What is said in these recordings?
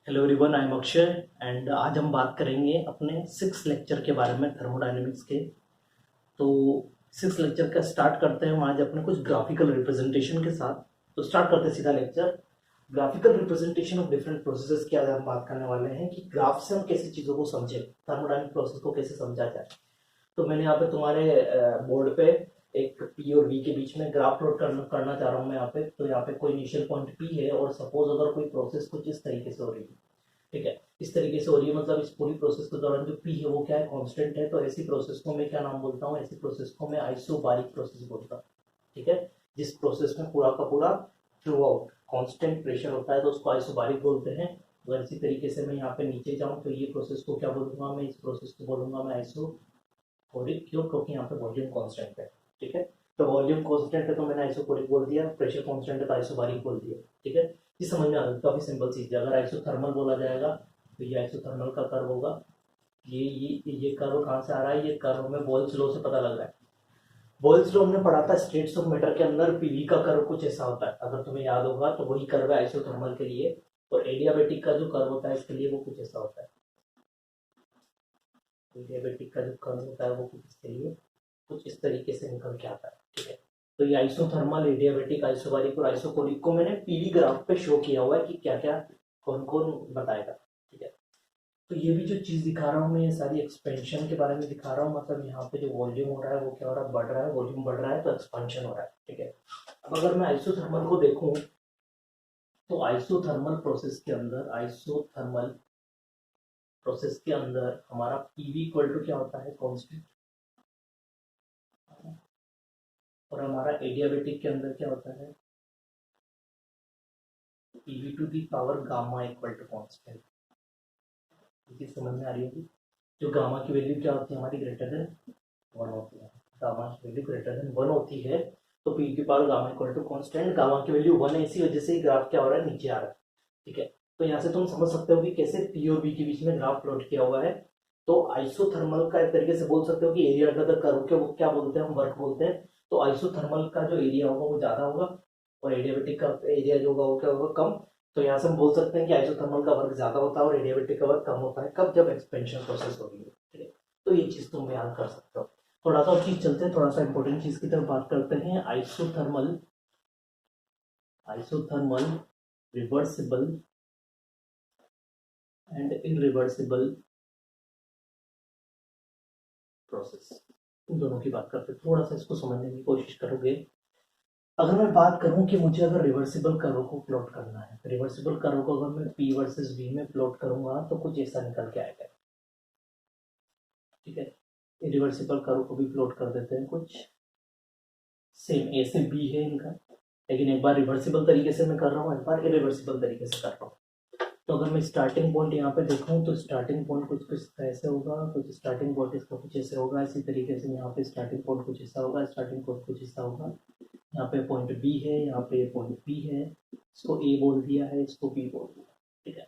Hello everyone, I am Akshay and आज हम बात करेंगे अपने सिक्स लेक्चर के बारे में, थर्मोडायनेमिक्स के। तो सिक्स लेक्चर का स्टार्ट करते हैं हम आज अपने कुछ ग्राफिकल रिप्रेजेंटेशन के साथ। तो स्टार्ट करते हैं सीधा lecture. Graphical representation of different processes की आज हम बात करने वाले हैं कि ग्राफ से हम कैसी चीज़ों को समझें, थर्मोडायनेमिक प्रोसेस को कैसे समझा जाए। तो मैंने यहाँ पे तुम्हारे बोर्ड पे एक पी और बी के बीच में ग्राफ प्लॉट करना चाह रहा हूँ मैं यहाँ पे। तो यहाँ पे कोई इनिशियल पॉइंट पी है और सपोज अगर कोई प्रोसेस कुछ इस तरीके से हो रही है, ठीक है, इस तरीके से हो रही है, मतलब इस पूरी प्रोसेस के दौरान जो पी है वो क्या है, कांस्टेंट है। तो ऐसी प्रोसेस को मैं क्या नाम बोलता हूँ, ऐसी प्रोसेस को मैं आइसोबारिक प्रोसेस बोलता हूँ। ठीक है, जिस प्रोसेस में पूरा का पूरा थ्रू आउट कांस्टेंट प्रेशर होता है तो उसको आइसोबारिक बोलते हैं। अगर इसी तरीके से मैं यहाँ पे नीचे जाऊँ तो ये प्रोसेस को क्या बोलूंगा, मैं इस प्रोसेस को बोलूंगा मैं आइसोकोरिक। क्यों? क्योंकि यहाँ पे वॉल्यूम कांस्टेंट है। ठीक है, तो वॉल्यूम कांस्टेंट है तो मैंने आइसोकोरिक बोल दिया, प्रेशर कांस्टेंट है तो आइसोबारिक बोल दिया। ठीक है, ये समझ में आ गया, काफी सिंपल चीज है। अगर आइसोथर्मल बोला जाएगा तो ये आइसोथर्मल का कर्व होगा। ये कर्व कहाँ से आ रहा है, ये कर्व हमें बोल्स लॉ से पता लग रहा है। बोल्स लॉ हमने पढ़ा था स्टेट्स ऑफ मैटर के अंदर, पीवी का कर्व कुछ ऐसा होता है, अगर तुम्हें याद होगा तो वही कर्व है आइसोथर्मल के लिए। और एडियाबेटिक का जो कर्व होता है इसके लिए वो कुछ ऐसा होता है। एडियाबेटिक का जो कर्व होता है वो कुछ इसके लिए कुछ इस तरीके से निकल के आता है। ठीक है, तो ये आइसोथर्मल, एडियाबेटिक, आइसोबारिक और आइसोकोरिक को मैंने पीवी ग्राफ पे शो किया हुआ है कि क्या क्या कौन कौन बताएगा। ठीक है, तो ये भी जो चीज दिखा रहा हूँ मैं, ये सारी एक्सपेंशन के बारे में दिखा रहा हूँ। मतलब यहाँ पे जो वॉल्यूम हो रहा है वो क्या हो रहा है, बढ़ रहा है। वॉल्यूम बढ़ रहा है तो एक्सपेंशन हो रहा है। ठीक है, अब अगर मैं आइसोथर्मल को देखूं तो आइसोथर्मल प्रोसेस के अंदर, आइसोथर्मल प्रोसेस के अंदर हमारा पीवी इक्वल टू क्या होता है, कांस्टेंट। और हमारा एडियाबेटिक के अंदर क्या होता है, PV to the power gamma equal to constant. ये समझ में आ रही होगी। जो गामा की वैल्यू क्या होती है हमारी, ग्रेटर देन वन होती है। गामा की वैल्यू ग्रेटर देन वन होती है तो पी की power gamma equal to constant. गामा की वैल्यू वन है, इसी वजह से ही ग्राफ क्या हो रहा है, नीचे आ रहा है। ठीक है, तो यहाँ से तुम समझ सकते हो कि कैसे पी और बी के बीच में ग्राफ प्लॉट किया हुआ है। तो आइसोथर्मल का एक तरीके से बोल सकते हो कि एरिया अंडर द कर्व के वो क्या बोलते हैं, हम वर्क बोलते हैं। तो आइसोथर्मल का जो एरिया होगा वो ज्यादा होगा और एडियाबेटिक का एरिया जो होगा वो क्या होगा, कम। तो यहाँ से हम बोल सकते हैं कि आइसोथर्मल का वर्क ज्यादा होता है और एडियाबेटिक का वर्क कम होता है। कब? जब एक्सपेंशन प्रोसेस होगी। ठीक है, तो ये चीज तुम बयान कर सकते हो। थोड़ा सा और चीज चलते हैं, थोड़ा सा इंपॉर्टेंट चीज की तरफ बात करते हैं। Isothermal, isothermal reversible and irreversible process, इन दोनों की बात करते हैं। थोड़ा सा इसको समझने की कोशिश करोगे। अगर मैं बात करूं कि मुझे अगर रिवर्सिबल कर्व को प्लॉट करना है, रिवर्सिबल कर्व को अगर मैं पी वर्सेस वी में प्लॉट करूंगा तो कुछ ऐसा निकल के आएगा। ठीक है, इरिवर्सिबल कर्व को भी प्लॉट कर देते हैं कुछ सेम, ए से बी है इनका, लेकिन एक बार रिवर्सिबल तरीके से मैं कर रहा हूँ, एक बार इरिवर्सिबल तरीके से कर रहा हूँ। तो अगर मैं स्टार्टिंग पॉइंट यहाँ पे देखूँ तो स्टार्टिंग पॉइंट कुछ कुछ ऐसे होगा, कुछ स्टार्टिंग पॉइंट इसका कुछ ऐसे होगा। इसी तरीके से यहाँ पे स्टार्टिंग पॉइंट कुछ ऐसा होगा, स्टार्टिंग पॉइंट कुछ ऐसा होगा। यहाँ पे पॉइंट बी है, यहाँ पे पॉइंट बी है, इसको ए बोल दिया है, इसको बी बोल दिया। ठीक है,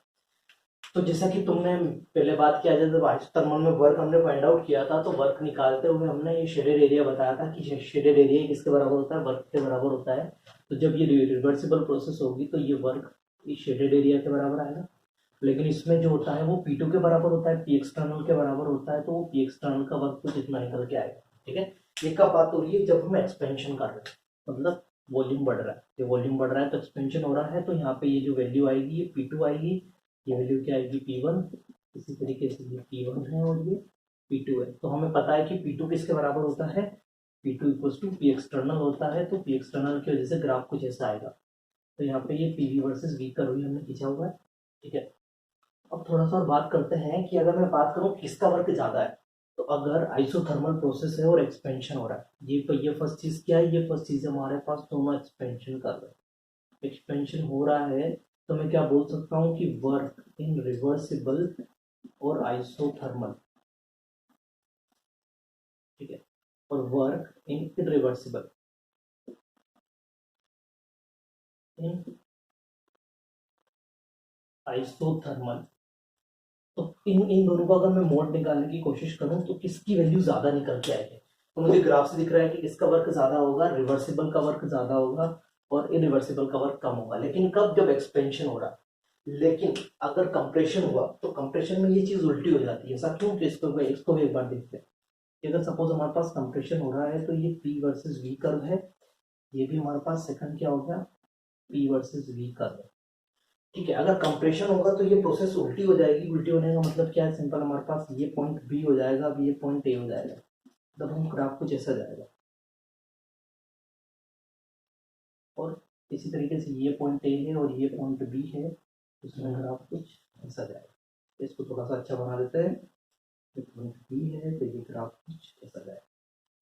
तो जैसा कि तुमने पहले बात किया, जब आइसोथर्मल में वर्क हमने फाइंड आउट किया था तो वर्क निकालते हुए हमने ये शेडेड एरिया बताया था कि शेडेड एरिया किसके बराबर होता है, वर्क के बराबर होता है। तो जब ये रिवर्सिबल प्रोसेस होगी तो ये वर्क इस शेडेड एरिया के बराबर आएगा। लेकिन इसमें जो होता है वो P2 के बराबर होता है, P एक्सटर्नल के बराबर होता है। तो वो P एक्सटर्नल का वर्क कुछ इतना निकल के आएगा। ठीक है, ये कब बात हो रही है, जब हम एक्सपेंशन कर रहे हैं, मतलब वॉल्यूम बढ़ रहा है। ये वॉल्यूम बढ़ रहा है तो एक्सपेंशन हो रहा है। तो यहाँ पे ये जो वैल्यू आएगी ये P2 आएगी, ये वैल्यू क्या आएगी, P1। इसी तरीके से ये P1 है और ये P2 है। तो हमें पता है कि P2 किसके बराबर होता है, P2 equals to P external होता है। तो P एक्सटर्नल की वजह से ग्राफ कुछ ऐसा आएगा। तो यहाँ पे ये PV वर्सेस V कर्व हमने खींचा हुआ है। ठीक है, अब थोड़ा सा और बात करते हैं कि अगर मैं बात करूं किसका वर्क ज्यादा है, तो अगर आइसोथर्मल प्रोसेस है और एक्सपेंशन हो रहा है, ये फर्स्ट चीज क्या है, ये फर्स्ट चीज हमारे पास दोनों एक्सपेंशन कर रहे हैं, एक्सपेंशन हो रहा है। तो मैं क्या बोल सकता हूँ कि वर्क इन रिवर्सिबल और आइसोथर्मल। ठीक है, और work in irreversible, in isothermal. तो इन इन दोनों का अगर मैं मोड निकालने की कोशिश करूं तो किसकी वैल्यू ज्यादा निकल के आएगी। तो मुझे ग्राफ से दिख रहा है कि किसका वर्क ज्यादा होगा, रिवर्सिबल का वर्क ज्यादा होगा और इरिवर्सिबल का वर्क कम होगा। लेकिन कब? जब एक्सपेंशन हो रहा है। लेकिन अगर कंप्रेशन हुआ तो कंप्रेशन में ये चीज उल्टी हो जाती है। ऐसा क्यों? तो इसको भी एक बार देखते हैं कि अगर सपोज हमारे पास कंप्रेशन हो रहा है तो ये P वर्सेस V कर्व है, ये भी हमारे पास सेकंड क्या हो गया, P वर्सेस V कर्व है। ठीक है, अगर कंप्रेशन होगा तो ये प्रोसेस उल्टी हो जाएगी। उल्टी होने का मतलब क्या है? सिंपल, हमारे पास ये पॉइंट B हो जाएगा, अब ये पॉइंट A हो जाएगा, तब हम ग्राफ कुछ ऐसा जाएगा। और इसी तरीके से ये पॉइंट A है और ये पॉइंट B है, उसमें ग्राफ कुछ ऐसा जाएगा। इसको थोड़ा सा अच्छा बना देते हैं। ये पॉइंट B है तो ये ग्राफ कुछ ऐसा जाएगा।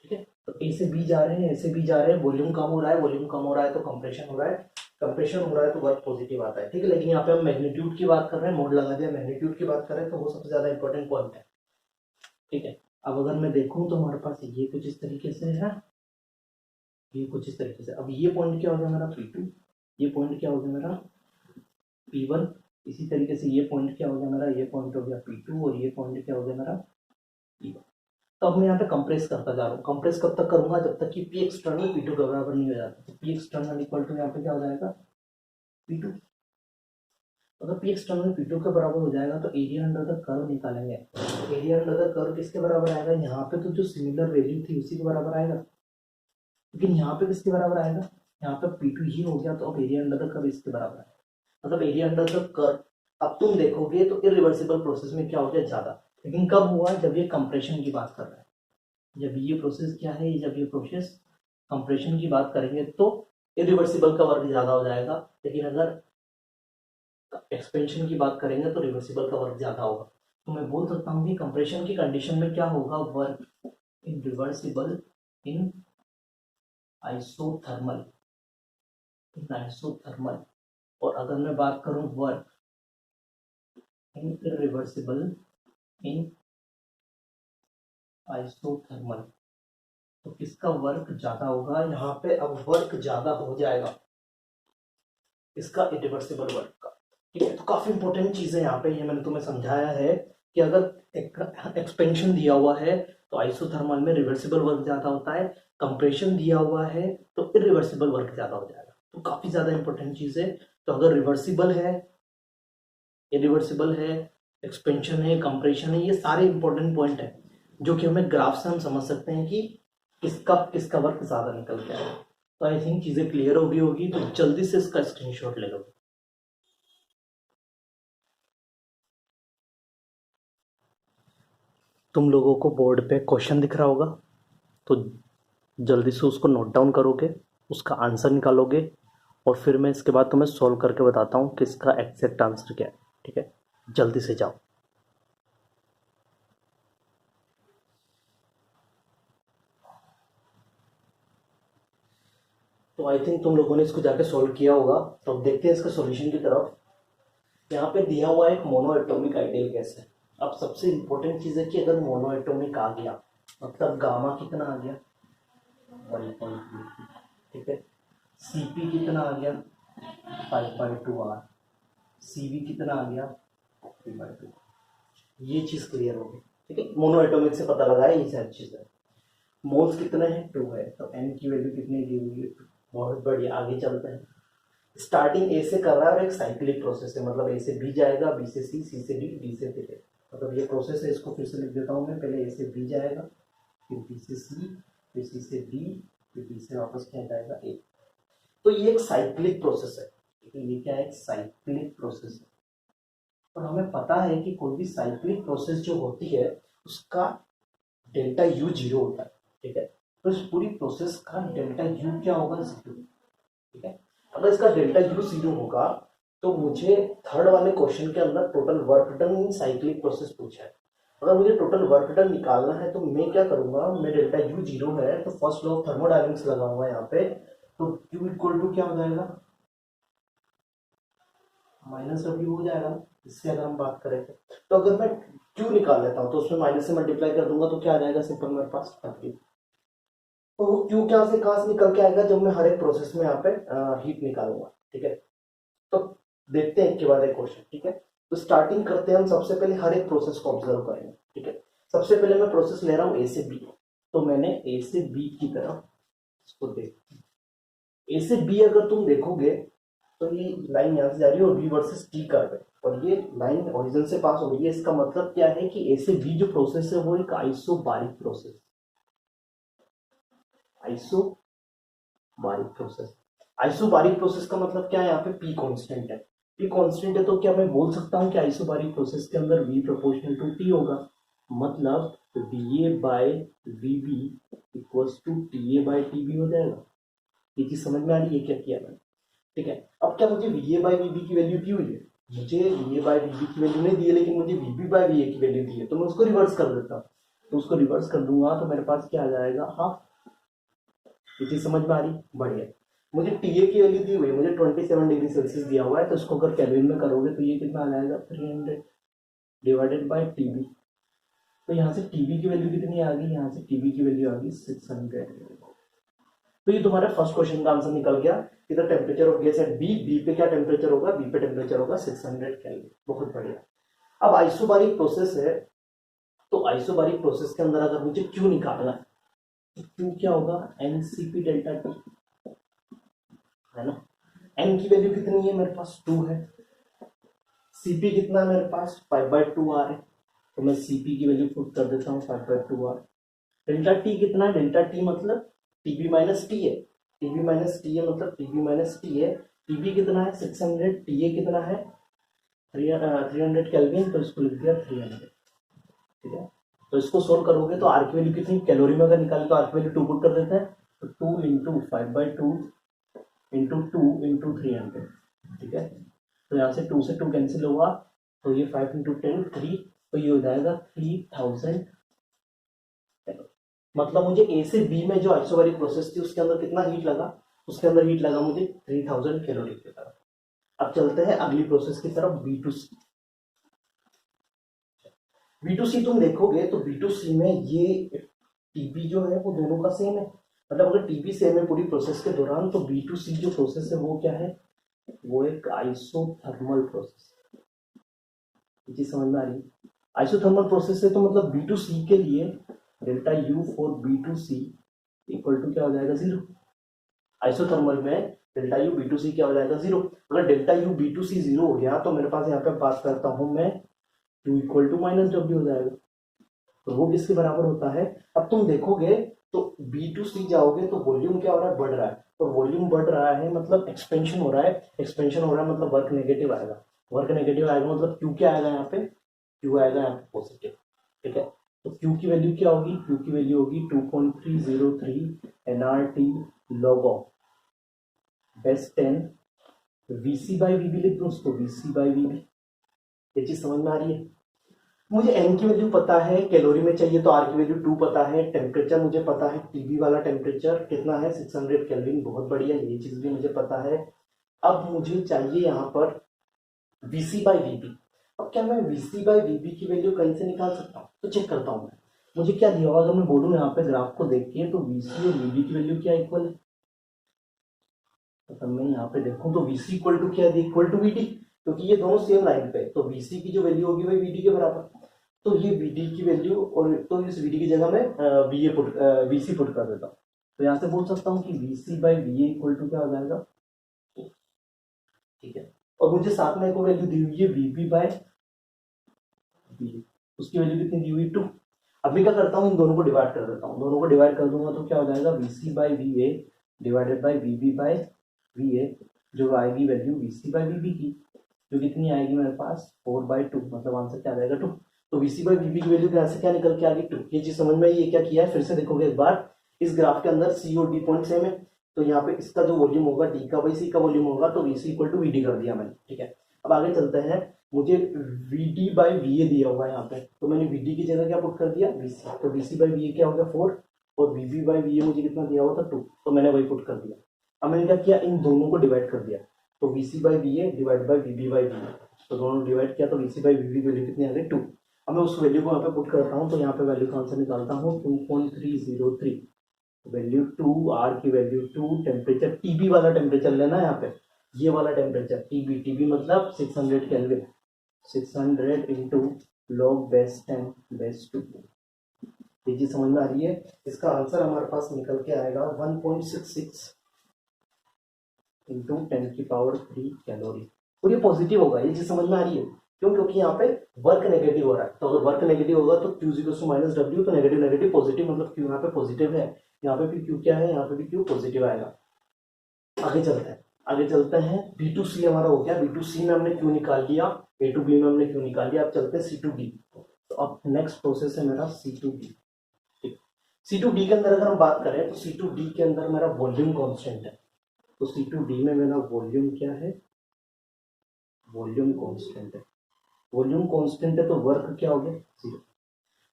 ठीक है, तो A से B जा रहे हैं, A से B जा रहे हैं, वॉल्यूम कम हो रहा है, वॉल्यूम कम हो रहा है तो कंप्रेशन हो रहा है, कंप्रेशन हो रहा है तो वर्क पॉजिटिव आता है। ठीक है, लेकिन यहाँ पे हम मैग्नीट्यूड की बात कर रहे हैं, मोड लगा दिया, मैग्नीट्यूड की बात कर रहे हैं, तो वो सबसे ज्यादा इंपॉर्टेंट पॉइंट है। ठीक है, अब अगर मैं देखूं तो हमारे पास ये कुछ इस तरीके से है, ये कुछ इस तरीके से। अब ये पॉइंट क्या हो गया मेरा P2, ये पॉइंट क्या हो गया मेरा P1, इसी तरीके से ये पॉइंट क्या हो गया मेरा, ये पॉइंट हो गया P2 और ये पॉइंट क्या हो गया मेरा P1। तो अब मैं यहाँ पे कंप्रेस करता जा रहा हूँ। कंप्रेस कब तक करूंगा? जब तक कि P एक्सटर्नल P2 के बराबर नहीं हो जाता। तो P एक्सटर्नल इक्वल टू यहाँ पे क्या हो जाएगा, P2। अगर P एक्सटर्नल P2 के बराबर हो जाएगा तो एरिया अंडर द कर्व निकालेंगे। एरिया अंडर द कर्व किसके बराबर आएगा? यहाँ पे तो जो सिमिलर वैल्यू थी उसी के बराबर आएगा, लेकिन यहाँ पे किसके बराबर आएगा? यहाँ पे P2 ही हो गया, तो अब एरिया अंडर द कर्व इसके बराबर है, मतलब एरिया अंडर द कर्व। अब तुम देखोगे तो इरिवर्सिबल प्रोसेस में क्या हो गया, ज्यादा। लेकिन कब हुआ? जब ये कंप्रेशन की बात कर रहा है। जब ये प्रोसेस क्या है, जब ये प्रोसेस कंप्रेशन की बात करेंगे तो इरिवर्सिबल का वर्क ज्यादा हो जाएगा, लेकिन अगर एक्सपेंशन की बात करेंगे तो रिवर्सिबल का वर्क ज्यादा होगा। तो मैं बोल सकता हूँ कि कंप्रेशन की कंडीशन में क्या होगा, work in reversible in isothermal, in isothermal. और अगर मैं बात करूं work in irreversible in isothermal, तो किसका वर्क ज्यादा होगा? यहाँ पे अब वर्क ज्यादा हो जाएगा इसका इरिवर्सिबल वर्क का। ठीक है, तो काफी इंपॉर्टेंट चीज है यहाँ पे, ये मैंने तुम्हें समझाया है कि अगर एक एक्सपेंशन दिया हुआ है तो आइसोथर्मल में रिवर्सिबल वर्क ज्यादा होता है, कंप्रेशन दिया हुआ है तो इरिवर्सिबल वर्क ज्यादा हो जाएगा। तो काफी ज्यादा इंपॉर्टेंट चीज है। तो अगर रिवर्सिबल है, इरिवर्सिबल है, एक्सपेंशन है, कंप्रेशन है, ये सारे इंपॉर्टेंट पॉइंट है जो कि हमें ग्राफ से हम समझ सकते हैं कि किसका किसका वर्क ज्यादा निकल के आएगा। तो आई थिंक चीजें क्लियर हो गई होगी, तो जल्दी से इसका स्क्रीनशॉट ले लो। तुम लोगों को बोर्ड पे क्वेश्चन दिख रहा होगा, तो जल्दी से उसको नोट डाउन करोगे, उसका आंसर निकालोगे, और फिर मैं इसके बाद तुम्हें सॉल्व करके बताता हूँ कि इसका एग्जैक्ट आंसर क्या है। ठीक है, जल्दी से जाओ। तो आई थिंक तुम लोगों ने इसको जाके सॉल्व किया होगा, तो अब देखते हैं इसका सॉल्यूशन की तरफ। यहाँ पे दिया हुआ एक मोनो एटॉमिक आइडियल गैस है। अब सबसे इंपॉर्टेंट चीज है कि अगर मोनो एटॉमिक आ गया मतलब गामा कितना आ गया, 1.2। ठीक है, Cp कितना आ गया, 5.2 R, Cv कितना आ गया, 3/2। ये चीज क्लियर होगी। ठीक है, मोनो एटॉमिक से पता लगा है ये सारी चीजें। मोल्स कितने हैं, 2 है, तो n की वैल्यू कितनी दी हुई है, बहुत बढ़िया। आगे चलते हैं। स्टार्टिंग ए से कर रहा है और एक साइक्लिक प्रोसेस है, मतलब ए से बी जाएगा, बी से सी से डी से फिर ए। मतलब ये प्रोसेस है, इसको फिर से लिख देता हूँ मैं। पहले ए से बी जाएगा, फिर बी से सी, फिर सी से डी, फिर डी से वापस क्या जाएगा, ए। तो ये एक साइक्लिक प्रोसेस है। तो ये क्या है, साइक्लिक प्रोसेस है। और हमें पता है कि कोई भी साइक्लिक प्रोसेस जो होती है उसका डेल्टा यू 0 होता है। ठीक है, तो इस पूरी प्रोसेस का डेल्टा यू क्या होगा, 0। ठीक है, अगर इसका डेल्टा यू 0 होगा तो मुझे थर्ड वाले क्वेश्चन के अंदर total work done in cyclic process पूछा है। अगर मुझे टोटल वर्क डन निकालना है तो मैं क्या करूंगा, मैं डेल्टा यू 0 है तो फर्स्ट लॉ ऑफ थर्मोडायनेमिक्स लगाऊंगा यहाँ पे। तो क्यू इक्वल टू क्या हो जाएगा, माइनस डब्ल्यू हो जाएगा। इससे अगर हम बात करें तो अगर मैं क्यू निकाल लेता हूँ तो उसमें माइनस से मल्टीप्लाई कर दूंगा तो क्या आ जाएगा, सिंपल मेरे पास डब्ल्यू। तो वो क्यू क्या से कहां से निकल के आएगा, जब मैं हर एक प्रोसेस में यहाँ पे हीट निकालूंगा। ठीक है, तो देखते हैं एक के बाद एक क्वेश्चन। ठीक है, तो स्टार्टिंग करते हैं हम। सबसे पहले हर एक प्रोसेस को ऑब्जर्व करेंगे। ठीक है, सबसे पहले मैं प्रोसेस ले रहा हूँ ए से बी, तो मैंने ए से बी की तरफ इसको देख, ए से बी अगर तुम देखोगे तो ये लाइन यहाँ से जा रही है और बी वर्सेस टी कर्व है और ये लाइन ओरिजिन से पास हो रही है। इसका मतलब क्या है कि ए से बी जो प्रोसेस है वो एक isobaric process, isobaric process. Isobaric process का मतलब क्या है, यहाँ पे पी कांस्टेंट है। पी कांस्टेंट है तो क्या मैं बोल सकता हूँ कि आइसोबारिक प्रोसेस के अंदर v प्रोपोर्शनल टू टी होगा, मतलब va by vb equals to TA by TB हो जाएगा। ये चीज समझ में आ रही है क्या किया मैंने? ठीक है, अब क्या मुझे va बाय vb की वैल्यू दी हुई है, मुझे va बाय vb की वैल्यू नहीं दी है लेकिन मुझे vb बाय va की वैल्यू दी है, तो मैं उसको रिवर्स कर देता हूँ। तो उसको रिवर्स कर दूंगा तो मेरे पास क्या आ जाएगा, हाफ। ये चीज समझ में आ रही? बढ़िया। मुझे टीए की वैल्यू दी हुई है, मुझे 27 डिग्री सेल्सियस दिया हुआ है, तो इसको अगर केल्विन में करोगे तो ये कितना आ जाएगा, 300 डिवाइडेड बाय टीबी। तो यहाँ से टीबी की वैल्यू कितनी आ गई, यहाँ से टीबी की वैल्यू आ गई 600। तो ये तुम्हारे फर्स्ट क्वेश्चन का आंसर निकल गया। इधर temperature of gas at B पे क्या टेम्परेचर होगा, बी पे टेम्परेचर होगा 600 केल्विन। बहुत बढ़िया। अब आइसोबारिक प्रोसेस है, तो आइसोबारिक प्रोसेस के अंदर अगर मुझे क्यू निकालना है, तो क्यू क्या होगा, एनसीपी डेल्टा टी, है ना। एन की वैल्यू कितनी है मेरे पास, 2 है। सीपी कितना है मेरे पास, 5/2 आर है, तो मैं सीपी की वैल्यू पुट कर देता हूँ 5/2 आर। डेल्टा टी कितना है, डेल्टा टी मतलब टीबी माइनस टी है, टीबी माइनस टी है मतलब टीबी माइनस टी है। टीबी कितना है 600, टीए कितना है 300 केल्विन, तो इसको लिख दिया 300। ठीक है, तो इसको सोल्व करोगे तो आर की वैल्यू कितनी, कैलोरी में अगर निकाले तो आर की वैल्यू 2 पुट कर देते हैं, तो 2 इंटू 5/2 इंटू 2 इंटू 300। ठीक है, तो यहाँ से 2 से 2 कैंसिल होगा, तो ये 5 इंटू 10 3, तो ये हो जाएगा 3000। मतलब मुझे ए से बी में जो आइसोबारिक प्रोसेस थी उसके अंदर कितना हीट लगा, उसके अंदर हीट लगा मुझे 3000 कैलोरी की तरफ। अब चलते हैं अगली प्रोसेस की तरफ, B to C. B to C तुम देखोगे तो बी टू सी में ये टीबी जो है वो दोनों का सेम है, मतलब अगर टीबी सेम है पूरी प्रोसेस के दौरान, तो बी टू सी जो प्रोसेस है वो क्या है, वो एक आइसोथर्मल प्रोसेस। ये चीज समझ में आ रही है? आइसोथर्मल प्रोसेस है तो मतलब बी टू सी के लिए delta U for B to C equal to क्या हो जाएगा, 0। आइसोथर्मल में delta U B to C क्या हो जाएगा, 0। अगर delta U B to C 0 हो गया तो मेरे पास यहाँ पे बात करता हूं मैं, U equal to minus W हो जाएगा, तो वो किसके बराबर होता है। अब तुम देखोगे तो बी टू सी जाओगे तो वॉल्यूम क्या हो रहा है, बढ़ रहा है, तो वॉल्यूम बढ़ रहा है मतलब एक्सपेंशन हो रहा है, एक्सपेंशन हो रहा है मतलब वर्क नेगेटिव आएगा, वर्क नेगेटिव आएगा मतलब क्यू क्या आएगा यहाँ पे, क्यू आएगा यहाँ पे पॉजिटिव। ठीक है, तो क्यू की वैल्यू क्या होगी, क्यू की वैल्यू होगी 2.303 NRT log of base 10 VC by VB लिख दो उसको, वीसी बाई वीबी। ये चीज समझ में आ रही है? मुझे एन की वैल्यू पता है, कैलोरी में चाहिए तो आर की वैल्यू 2 पता है, टेम्परेचर मुझे पता है, टीबी वाला टेम्परेचर कितना है 600 केल्विन, बहुत बढ़िया, ये चीज भी मुझे पता है। अब मुझे चाहिए यहाँ पर वीसी बाई वीबी। अब क्या मैं वीसी बाई वीबी की वैल्यू कहीं से निकाल सकता हूँ, तो चेक करता हूँ मैं, मुझे क्या दिया होगा, अगर मैं बोलूँ यहाँ पे ग्राफ को देख के तो वीसी और वीबी की वैल्यू क्या इक्वल है, तो मैं यहाँ पे देखूँ तो वीसी इक्वल टू क्या है, इक्वल टू वीडी, क्योंकि ये दोनों सेम लाइन पे, तो वीसी की जो वैल्यू होगी वही वीडी के बराबर। तो ये वीडी की वैल्यू, और तो इस वीडी की जगह मैं वीसी पुट कर देता हूँ, तो यहाँ से बोल सकता हूँ कि VC by V equal to क्या हो जाएगा। ठीक है, और मुझे साथ में एक वैल्यू दी हुई है वीबी बाय वी, उसकी वैल्यू कितनी दी हुई 2। अब मैं क्या करता हूँ, इन दोनों को डिवाइड कर देता हूँ, दोनों को डिवाइड कर दूंगा तो क्या हो जाएगा, VC by V A divided by VB by V A, जो आएगी वैल्यू वीसी बाई वीबी की, जो कितनी आएगी मेरे पास 4/2, मतलब आंसर क्या आ जाएगा 2। तो वीसी बाई वीबी की वैल्यू यहाँ से क्या निकल के आ गई 2। ये चीज समझ में आई, ये क्या किया है, फिर से देखोगे एक बार, इस ग्राफ के अंदर सी और डी पॉइंट सेम है, तो यहाँ पे इसका जो वॉल्यूम होगा डी का बाई सी का वॉल्यूम होगा, तो वीसी इक्वल टू वीडी कर दिया मैंने। ठीक है, अब आगे चलते हैं, मुझे वीडी बाई वी ए दिया हुआ है यहाँ पे, तो मैंने वीडी की जगह क्या पुट कर दिया, वीसी, तो वीसी बाई वी ए क्या हो गया 4, और वीबी बाई वी ए मुझे कितना दिया हुआ था 2, तो मैंने वही पुट कर दिया। अब मैंने क्या किया, इन दोनों को डिवाइड कर दिया, तो VC by V A divide by VB by V A, तो दोनों डिवाइड किया तो वीसी बाई वीबी वैल्यू कितनी आ गई 2। अब मैं उस वैल्यू को यहाँ पे पुट करता हूँ, तो यहाँ पे वैल्यू का आंसर निकालता हूँ 2.303, वैल्यू 2, आर की वैल्यू 2, टेम्परेचर टीबी वाला टेम्परेचर लेना है यहाँ पे, ये वाला टेम्परेचर टीबी, टीबी मतलब 600 kelvin, 600 into log base 10 base 2। ये चीज समझ में आ रही है? इसका आंसर हमारे पास निकल के आएगा 1.66 इंटू 10⁻³ कैलोरी, और ये पॉजिटिव होगा, ये चीज समझ में आ रही है? क्यों? क्योंकि यहाँ पे वर्क नेगेटिव हो रहा है, तो अगर वर्क नेगेटिव होगा तो Q equal to minus W, तो नेगेटिव नेगेटिव पॉजिटिव, मतलब Q यहाँ पे पॉजिटिव है, यहाँ पे भी Q क्या है, यहाँ पे भी Q पॉजिटिव आएगा। आगे चलते हैं, आगे चलते हैं। B2C हमारा हो गया, B2C में हमने Q निकाल लिया, A2B में हमने Q निकाल लिया। अब चलते हैं C2D। तो अब नेक्स्ट प्रोसेस है मेरा C2D। ठीक, C2D के अंदर अगर हम बात करें तो C2D के अंदर मेरा वॉल्यूम कांस्टेंट है, तो C2D में मेरा वॉल्यूम क्या है, वॉल्यूम कांस्टेंट है। वॉल्यूम कांस्टेंट है तो वर्क क्या हो गया, 0।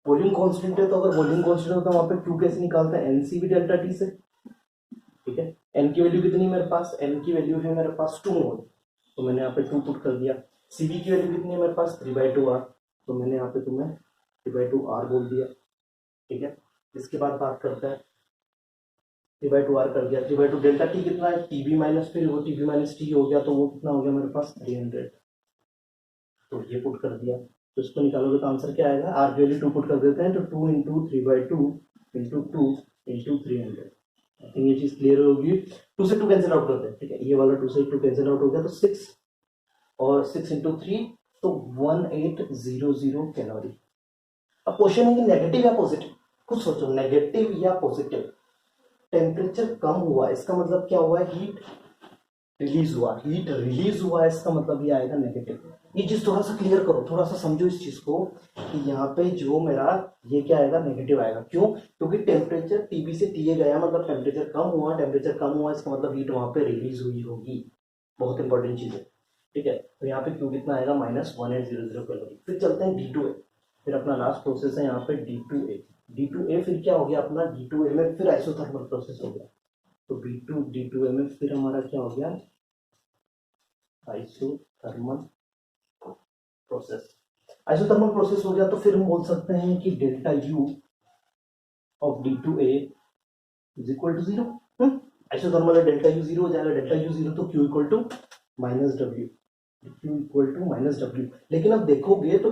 वॉल्यूम कांस्टेंट है तो अगर वॉल्यूम कांस्टेंट होता है वहां पे Q कैसे निकालते हैं, NCV डेल्टा T से। ठीक है, N की वैल्यू कितनी है मेरे पास, N की वैल्यू है मेरे पास 2 मोल, तो मैंने यहाँ पे 2 पुट कर दिया। CV की वैल्यू कितनी है मेरे पास, 3/2R, तो मैंने यहाँ पे तुम्हें 3/2R बोल दिया। ठीक है, इसके बाद बात करते हैं, 3/2R कर दिया, 3/2 डेल्टा T कितना है, TB माइनस, फिर वो TB माइनस T हो गया, तो वो कितना हो गया मेरे पास 300, तो ये पुट कर दिया। तो इसको निकालोगे तो आंसर क्या आएगा, R की वैल्यू 2 पुट कर देते हैं, तो 2 into 3/2 into 2 into 300। I think ये चीज क्लियर होगी। 2 से 2 कैंसिल आउट करते हैं, ठीक है, ये वाला 2 से 2 कैंसिल आउट हो गया, तो 6 और 6 इंटू 3, तो 1800 कैलोरी। अब क्वेश्चन है कि नेगेटिव या पॉजिटिव, कुछ सोचो, नेगेटिव या पॉजिटिव। टेम्परेचर कम हुआ इसका मतलब क्या हुआ, हीट रिलीज हुआ, हीट रिलीज हुआ, इसका मतलब ये आएगा नेगेटिव। ये चीज थोड़ा सा क्लियर करो, थोड़ा सा समझो इस चीज को कि यहाँ पे जो मेरा ये क्या आएगा, नेगेटिव आएगा। क्यों? क्योंकि टेम्परेचर टीबी से टीए गया, मतलब टेम्परेचर कम हुआ, टेम्परेचर कम हुआ इसका मतलब हीट वहां पे रिलीज हुई होगी, बहुत इंपॉर्टेंट चीज है। ठीक है, तो यहाँ पे क्यू कितना आएगा, -1800 कैलोरी। फिर चलते हैं D2A, फिर अपना लास्ट प्रोसेस है यहाँ पे D2A। D2A फिर क्या हो गया अपना, D2A में फिर आइसोथर्मल प्रोसेस हो गया, तो D2A में फिर हमारा क्या हो गया, आइसोथर्मल प्रोसेस। आइसोथर्मल प्रोसेस हो गया तो फिर हम बोल सकते हैं कि delta U of D2A is equal to 0। Isothermal है, डेल्टा U 0 हो जाएगा, डेल्टा U 0 तो Q equal to -W, Q equal to -W। लेकिन अब देखोगे तो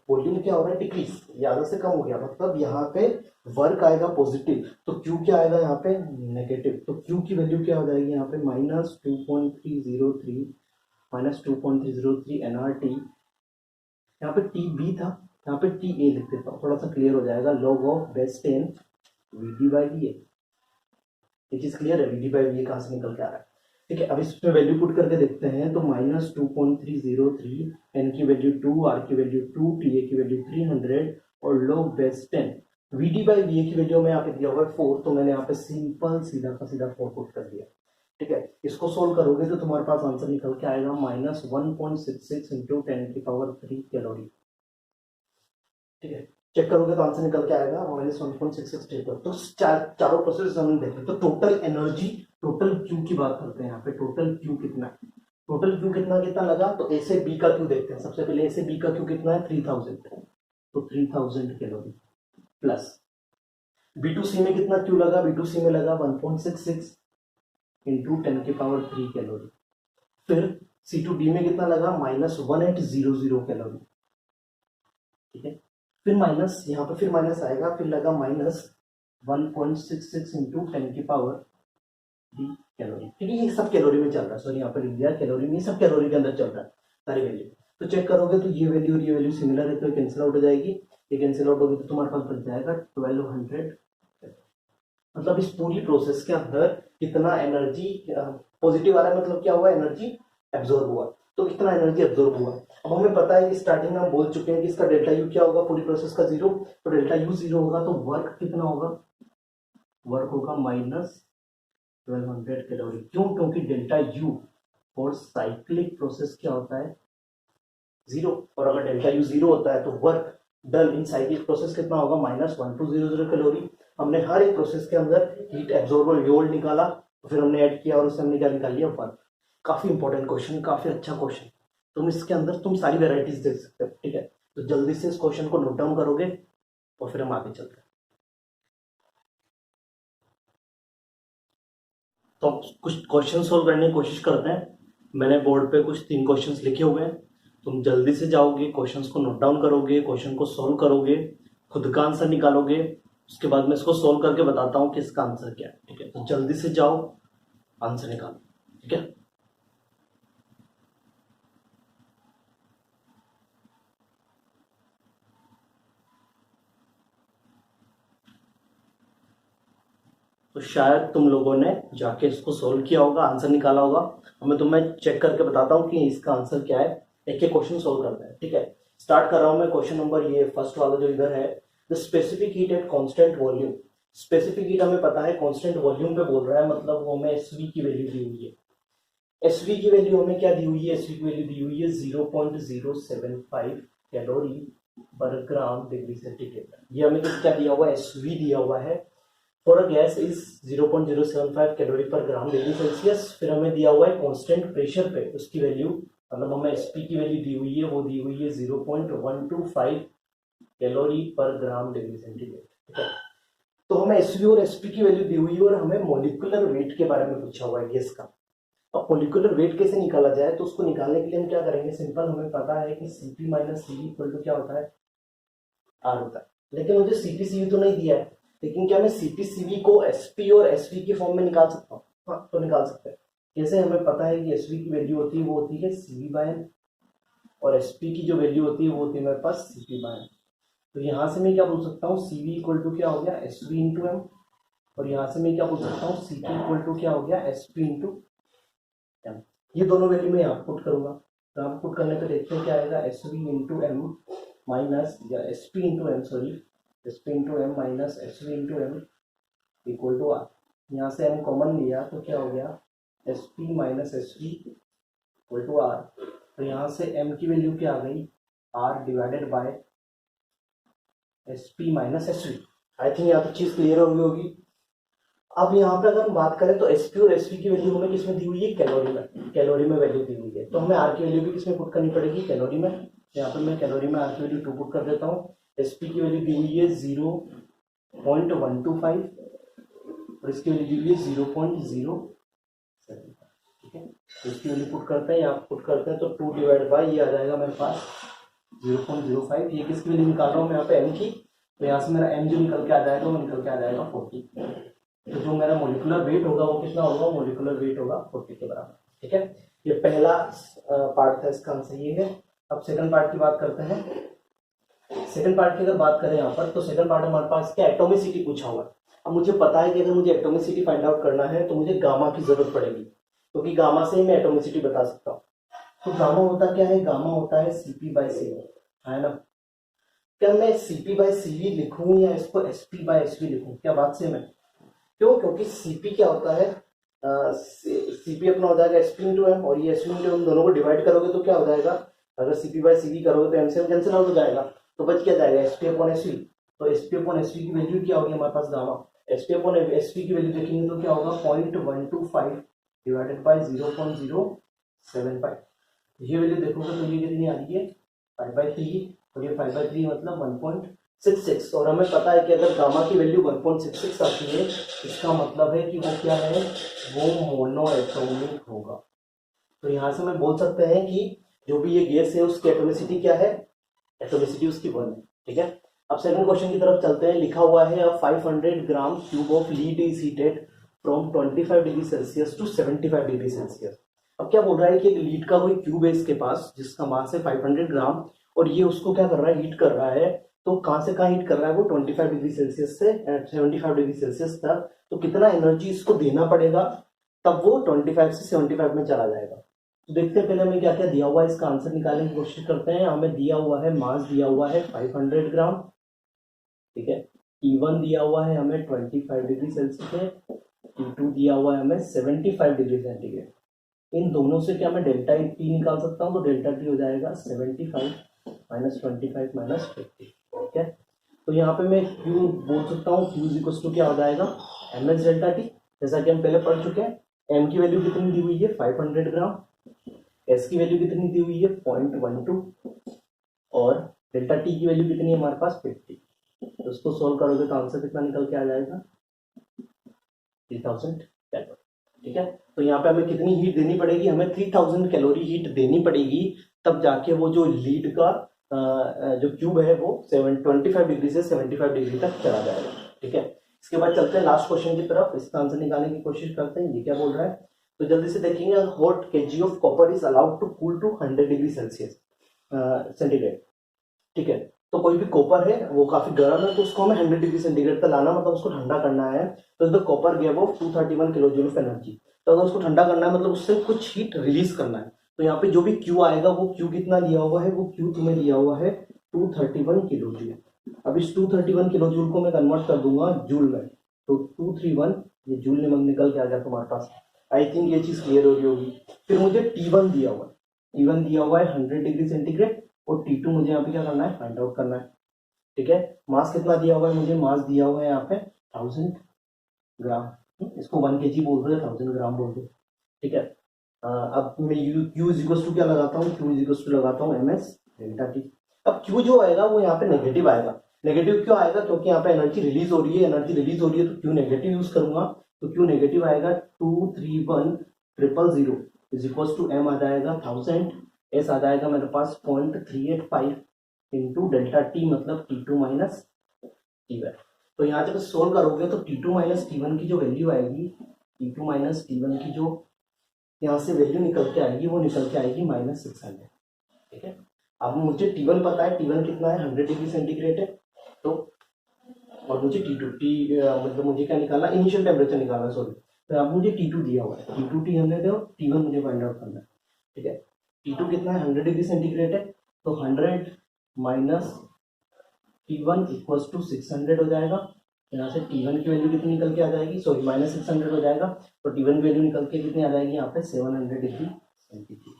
वॉल्यूम क्या हो रहा है, डिक्रीज, ये आधा से कम हो गया, मतलब यहाँ पे वर्क आएगा पॉजिटिव, तो Q क्या आएगा यहाँ पे, नेगेटिव। तो Q की वैल्यू क्या हो जाएगी यहाँ पे, -2.303 -2.303 nRT। यहाँ पे TB था, यहाँ पे TA लिख देता हूँ, थोड़ा सा क्लियर हो जाएगा, log ऑफ बेस 10 VD/VA। ये चीज क्लियर है, VD/VA कहाँ से निकल के आ रहा है। ठीक है, अब इसमें वैल्यू पुट करके देखते हैं, तो -2.303, N की वैल्यू 2, R की वैल्यू 2, TA की वैल्यू 300 और log बेस 10 VD/VA की वैल्यू में यहाँ पे दिया हुआ है 4, तो मैंने यहाँ पे सिंपल सीधा का सीधा 4 पुट कर दिया। ठीक है, इसको सोल्व करोगे तो तुम्हारे पास आंसर निकल के आएगा -1.66 इंटू 10⁻³ कैलोरी। ठीक है, चेक करोगे तो आंसर निकल के आएगा -1.66। तो चारों प्रोसेस हमने देखे, तो टोटल एनर्जी, टोटल Q की बात करते हैं यहाँ पे, टोटल Q कितना, टोटल Q कितना लगा, तो A से B का Q देखते हैं। सबसे पहले A से B का Q कितना है, 3000, तो 3000 कैलोरी प्लस B2C में कितना Q लगा, B2C में लगा 1.66 इंटू 10⁻³ कैलोरी। फिर C2D में कितना लगा, -1800 कैलोरी। ठीक है, फिर माइनस, यहाँ पे फिर माइनस आएगा, फिर लगा -1.66 इंटू 10⁻³ कैलोरी। ठीक है, ये सब कैलोरी में चल रहा है, सॉरी यहाँ पे लिख दिया कैलोरी में, सब कैलोरी के अंदर चल रहा है सारी वैल्यू। तो चेक करोगे तो ये वैल्यू और ये वैल्यू सिमिलर है, तो ये कैंसिल आउट हो जाएगी, ये कैंसिल आउट होगी तो तुम्हारे पास बच जाएगा 1200। मतलब इस पूरी प्रोसेस के अंदर कितना एनर्जी पॉजिटिव आ रहा है, मतलब क्या हुआ, एनर्जी एब्जॉर्ब हुआ, तो कितना एनर्जी एब्जॉर्ब हुआ। अब हमें पता है कि स्टार्टिंग में हम बोल चुके हैं कि इसका डेल्टा U क्या होगा, पूरी प्रोसेस का 0, तो डेल्टा U 0 होगा, तो वर्क कितना होगा, वर्क होगा -1200 कैलोरी। क्यों? क्योंकि डेल्टा U और साइक्लिक प्रोसेस क्या होता है, 0, और अगर डेल्टा U 0 होता है तो work done in cyclic process कितना होगा, -1200 कैलोरी। हमने हर एक प्रोसेस के अंदर हीट एब्जॉर्बर योल्ड निकाला, फिर हमने ऐड किया और उससे हमने क्या निकाल लिया, वर्क। काफी इंपॉर्टेंट क्वेश्चन, काफी अच्छा क्वेश्चन, तुम इसके अंदर तुम सारी वेराइटीज देख सकते हो। ठीक है, तो जल्दी से इस क्वेश्चन को नोट डाउन करोगे और फिर हम आगे चलते हैं। तो कुछ क्वेश्चन सोल्व करने की कोशिश करते हैं। मैंने बोर्ड पे कुछ 3 क्वेश्चंस लिखे हुए हैं, तुम जल्दी से जाओगे, क्वेश्चंस को नोट डाउन करोगे, क्वेश्चन को सोल्व करोगे, खुद का आंसर निकालोगे, उसके बाद मैं इसको सोल्व करके बताता हूँ कि इसका आंसर क्या है। ठीक है, तो जल्दी से जाओ, आंसर निकालो। ठीक है, तो शायद तुम लोगों ने जाके इसको सोल्व किया होगा, आंसर निकाला होगा। अब मैं तुम्हें चेक करके बताता हूँ कि इसका आंसर क्या है। एक एक क्वेश्चन सोल्व करते हैं, ठीक है। स्टार्ट कर रहा हूँ मैं क्वेश्चन नंबर ये फर्स्ट वाला जो इधर है, the specific heat at constant volume. Specific heat हमें पता है कांस्टेंट वॉल्यूम पे बोल रहा है, मतलब वो हमें एसवी की वैल्यू दी हुई है। एसवी की वैल्यू हमें क्या दी हुई है, एसवी की वैल्यू दी हुई है 0.075 कैलोरी पर ग्राम डिग्री सेंटीग्रेड। ये हमें क्या दिया हुआ है, एसवी दिया हुआ है। For a gas is 0.075 calorie पर ग्राम डिग्री सेल्सियस। फिर हमें दिया हुआ है कांस्टेंट प्रेशर पे उसकी वैल्यू, मतलब हमें एसपी की वैल्यू दी हुई है, वो दी हुई है 0.125 कैलोरी पर ग्राम डिग्री सेंटीग्रेड, ठीक है। तो हमें एसवी और एसपी की वैल्यू दी हुई है और हमें मोलिकुलर वेट के बारे में पूछा हुआ है गैस का। अब मोलिकुलर वेट कैसे निकाला जाए, तो उसको निकालने के लिए हम क्या करेंगे, सिंपल हमें पता है कि Cp minus Cv equal to क्या होता है, आर होता है। लेकिन मुझे Cp Cv तो नहीं दिया है, लेकिन क्या मैं Cp Cv को Sp और Sv की फॉर्म में निकाल सकता हूँ? हाँ, तो निकाल सकते हैं। जैसे हमें पता है कि Sv की वैल्यू होती है वो होती है Cv बाय n, और Sp की जो वैल्यू होती है वो होती है मेरे पास Cp बाय n। तो यहाँ से मैं क्या बोल सकता हूँ, Cv इक्वल टू क्या हो गया, Sv इंटू एम, और यहाँ से मैं क्या बोल सकता हूँ, Cp इक्वल टू क्या हो गया, Sp इंटू एम। ये दोनों वैल्यू मैं यहाँ पुट करूंगा, तो आप पुट करने पे देखते हैं क्या आएगा, Sv इंटू एम माइनस या Sp into M, sorry Sp into M minus Sv into M equal to R. यहाँ से एम कॉमन लिया तो क्या हो गया, Sp minus Sv equal to R. तो यहाँ से एम की वैल्यू क्या आ गई, R divided by Sp minus Sv। I think यहाँ पे चीज क्लियर हो गई होगी। अब यहाँ पे अगर हम बात करें तो Sp और Sv की वैल्यू हमें किसमें दी हुई है, कैलोरी में, कैलोरी में वैल्यू दी हुई है। तो हमें आर की वैल्यू भी किसमें पुट करनी पड़ेगी, कैलोरी में। यहाँ पे मैं कैलोरी में आर की वैल्यू 2 पुट कर देता हूँ। Sp की वैल्यू दी हुई है 0.125 और इसकी वैल्यू दी हुई है 0.075, ठीक है। तो इसकी वैल्यू पुट करते हैं, यहाँ पुट करते हैं तो 2 डिवाइड बाई ये आ जाएगा मेरे पास 0.05। ये किसकी वैल्यू निकाल रहा हूँ मैं यहाँ पे, एम की। तो यहाँ से मेरा एम जो निकल के आ जाएगा वो निकल के आ जाएगा 40। तो जो मेरा मोलिकुलर वेट होगा वो कितना होगा, मोलिकुलर वेट होगा 40 के बराबर, ठीक है। ये पहला पार्ट था, इसका आंसर ये है। अब सेकंड पार्ट की बात करते हैं। सेकंड पार्ट की अगर बात करें यहाँ पर, तो सेकंड पार्ट हमारे पास क्या, एटोमिसिटी पूछा हुआ है। अब मुझे पता है कि अगर मुझे एटोमिसिटी फाइंड आउट करना है तो मुझे गामा की जरूरत पड़ेगी, क्योंकि गामा से ही मैं एटोमिसिटी बता सकता हूँ। तो गामा होता क्या है, गामा होता है Cp बाय Cv, है ना। क्या मैं Cp बाय Cv लिखूं या इसको Sp बाय Sv लिखूं, क्या बात सेम है? क्यों, क्योंकि Cp क्या होता है, Cp अपना हो जाएगा Sp इंटू एम, और ये Sp इंटू एम दोनों को डिवाइड करोगे तो क्या हो जाएगा, अगर Cp बाय Cv करोगे तो एम से एम कैंसिल आउट हो जाएगा, तो बच क्या जाएगा, Sp अपॉन Sv। तो Sp अपॉन Sv की वैल्यू क्या होगी हमारे पास, गामा। Sp अपॉन Sv की वैल्यू देखेंगे तो क्या होगा, 0.125 डिवाइडेड बाय 0.075। ये वैल्यू देखोगे तो ये कितनी आ रही है, 5/3, और ये 5/3 मतलब 1.66। और हमें पता है कि अगर गामा की वैल्यू 1.66 आती है, इसका मतलब है कि वो क्या है, वो मोनो एटॉमिक होगा। तो यहाँ से मैं बोल सकते हैं कि जो भी ये गैस है उसकी एटोमिसिटी क्या है, एटोमिसिटी उसकी 1 है, ठीक है। अब सेकंड क्वेश्चन की तरफ चलते हैं। लिखा हुआ है 500 gram cube of lead is heated from 25 degree Celsius to 75 degree Celsius. अब क्या बोल रहा है कि एक लीड का कोई क्यूब है इसके पास जिसका मास है 500 ग्राम, और ये उसको क्या कर रहा है, हीट कर रहा है। तो कहाँ से कहाँ हीट कर रहा है वो, 25 डिग्री सेल्सियस से 75 डिग्री सेल्सियस तक। तो कितना एनर्जी इसको देना पड़ेगा, तब वो 25 से 75 में चला जाएगा। तो देखते हैं पहले हमें क्या क्या दिया हुआ है, इसका आंसर निकालने की कोशिश करते हैं। हमें दिया हुआ है, मास दिया हुआ है 500 ग्राम, ठीक है। T1 दिया हुआ है हमें 25 डिग्री सेल्सियस है, T2 दिया हुआ है हमें 75 डिग्री सेंटीग्रेड। इन दोनों से क्या मैं डेल्टा टी निकाल सकता हूँ, तो डेल्टा टी हो जाएगा 75 माइनस 25 माइनस 50, ठीक है। तो यहाँ पे मैं क्यू बोल सकता हूँ, क्यू इक्वल टू क्या हो जाएगा, एम एच डेल्टा टी, जैसा कि हम पहले पढ़ चुके हैं। एम की वैल्यू कितनी दी हुई है, 500 ग्राम। एस की वैल्यू कितनी दी हुई है, 0.12, और डेल्टा टी की वैल्यू कितनी है हमारे पास, 50। तो इसको सोल्व करोगे तो आंसर कितना निकल के आ जाएगा, 3000 कैलोरी, ठीक है। तो यहाँ पे हमें कितनी हीट देनी पड़ेगी, हमें 3000 कैलोरी हीट देनी पड़ेगी, तब जाके वो जो लीड का जो क्यूब है वो 25 डिग्री से 75 डिग्री तक चला जाएगा, ठीक है। इसके बाद चलते हैं लास्ट क्वेश्चन की तरफ, इसका आंसर निकालने की कोशिश करते हैं। ये क्या बोल रहा है, तो जल्दी से देखेंगे। Hot KG of copper is allowed to cool to 100 degree Celsius centigrade, ठीक है। तो कोई भी कॉपर है वो काफी गर्म है, तो उसको हमें 100 डिग्री सेंटीग्रेड पे लाना, मतलब उसको ठंडा करना है। तो the copper gave of 231 kilo joule of energy. तो अगर उसको ठंडा करना है मतलब उससे कुछ हीट रिलीज करना है। तो यहाँ पे जो भी क्यू आएगा वो क्यू कितना दिया हुआ है, वो क्यू तुम्हें दिया हुआ है 231 किलो जूल। अब इस 231 किलो जूल को मैं कन्वर्ट कर दूंगा जूल में, तो 231 ये जूल में निकल के आ गया तुम्हारे पास। आई थिंक ये चीज क्लियर हो रही होगी। फिर मुझे T1 दिया हुआ है, T1 दिया हुआ है 100 डिग्री सेंटीग्रेड, और T2 मुझे यहाँ पे क्या करना है, फाइंड आउट करना है। ठीक है, मास कितना दिया हुआ है मुझे, मास दिया हुआ है यहाँ पे 1000 ग्राम। इसको 1 kg बोल दो या 1000 ग्राम बोल दो। ठीक है, अब मैं Q इज इक्वल टू क्या लगाता हूँ, Q इज इक्वल टू लगाता हूँ ms डेल्टा टी। अब Q जो आएगा वो यहाँ पे नेगेटिव आएगा। नेगेटिव क्यों आएगा, क्योंकि यहाँ पे एनर्जी रिलीज हो रही है, एनर्जी रिलीज हो रही है, तो Q नेगेटिव यूज करूंगा। तो Q नेगेटिव आएगा 231000 इज इक्वल टू m आ जाएगा 1000, s आ जाएगा मेरे पास 0.385 इंटू डेल्टा टी, मतलब T2 माइनस T1। तो यहाँ जब सोल्व करोगे तो T2 माइनस T1 की जो वैल्यू आएगी, T2 माइनस T1 की जो यहाँ से वैल्यू निकल के आएगी वो निकल के आएगी -600। ठीक है, अब मुझे T1 पता है, T1 कितना है 100 डिग्री सेंटीग्रेड है। तो और मुझे मतलब मुझे क्या निकालना, इनिशियल टेम्परेचर निकालना, सॉरी। तो अब मुझे T2 दिया हुआ है, T2 T100 है और T1 मुझे फाइंड आउट करना है। ठीक है, T2 कितना है 100 डिग्री सेंटीग्रेड है, तो 100 माइनस T1 इक्वल्स टू 600 हो जाएगा। यहाँ से T1 की वैल्यू कितनी निकल के आ जाएगी, सॉरी -600 हो जाएगा। तो T1 की वैल्यू निकल के कितनी आ जाएगी यहाँ पे 700 डिग्री सेंटीग्रेड।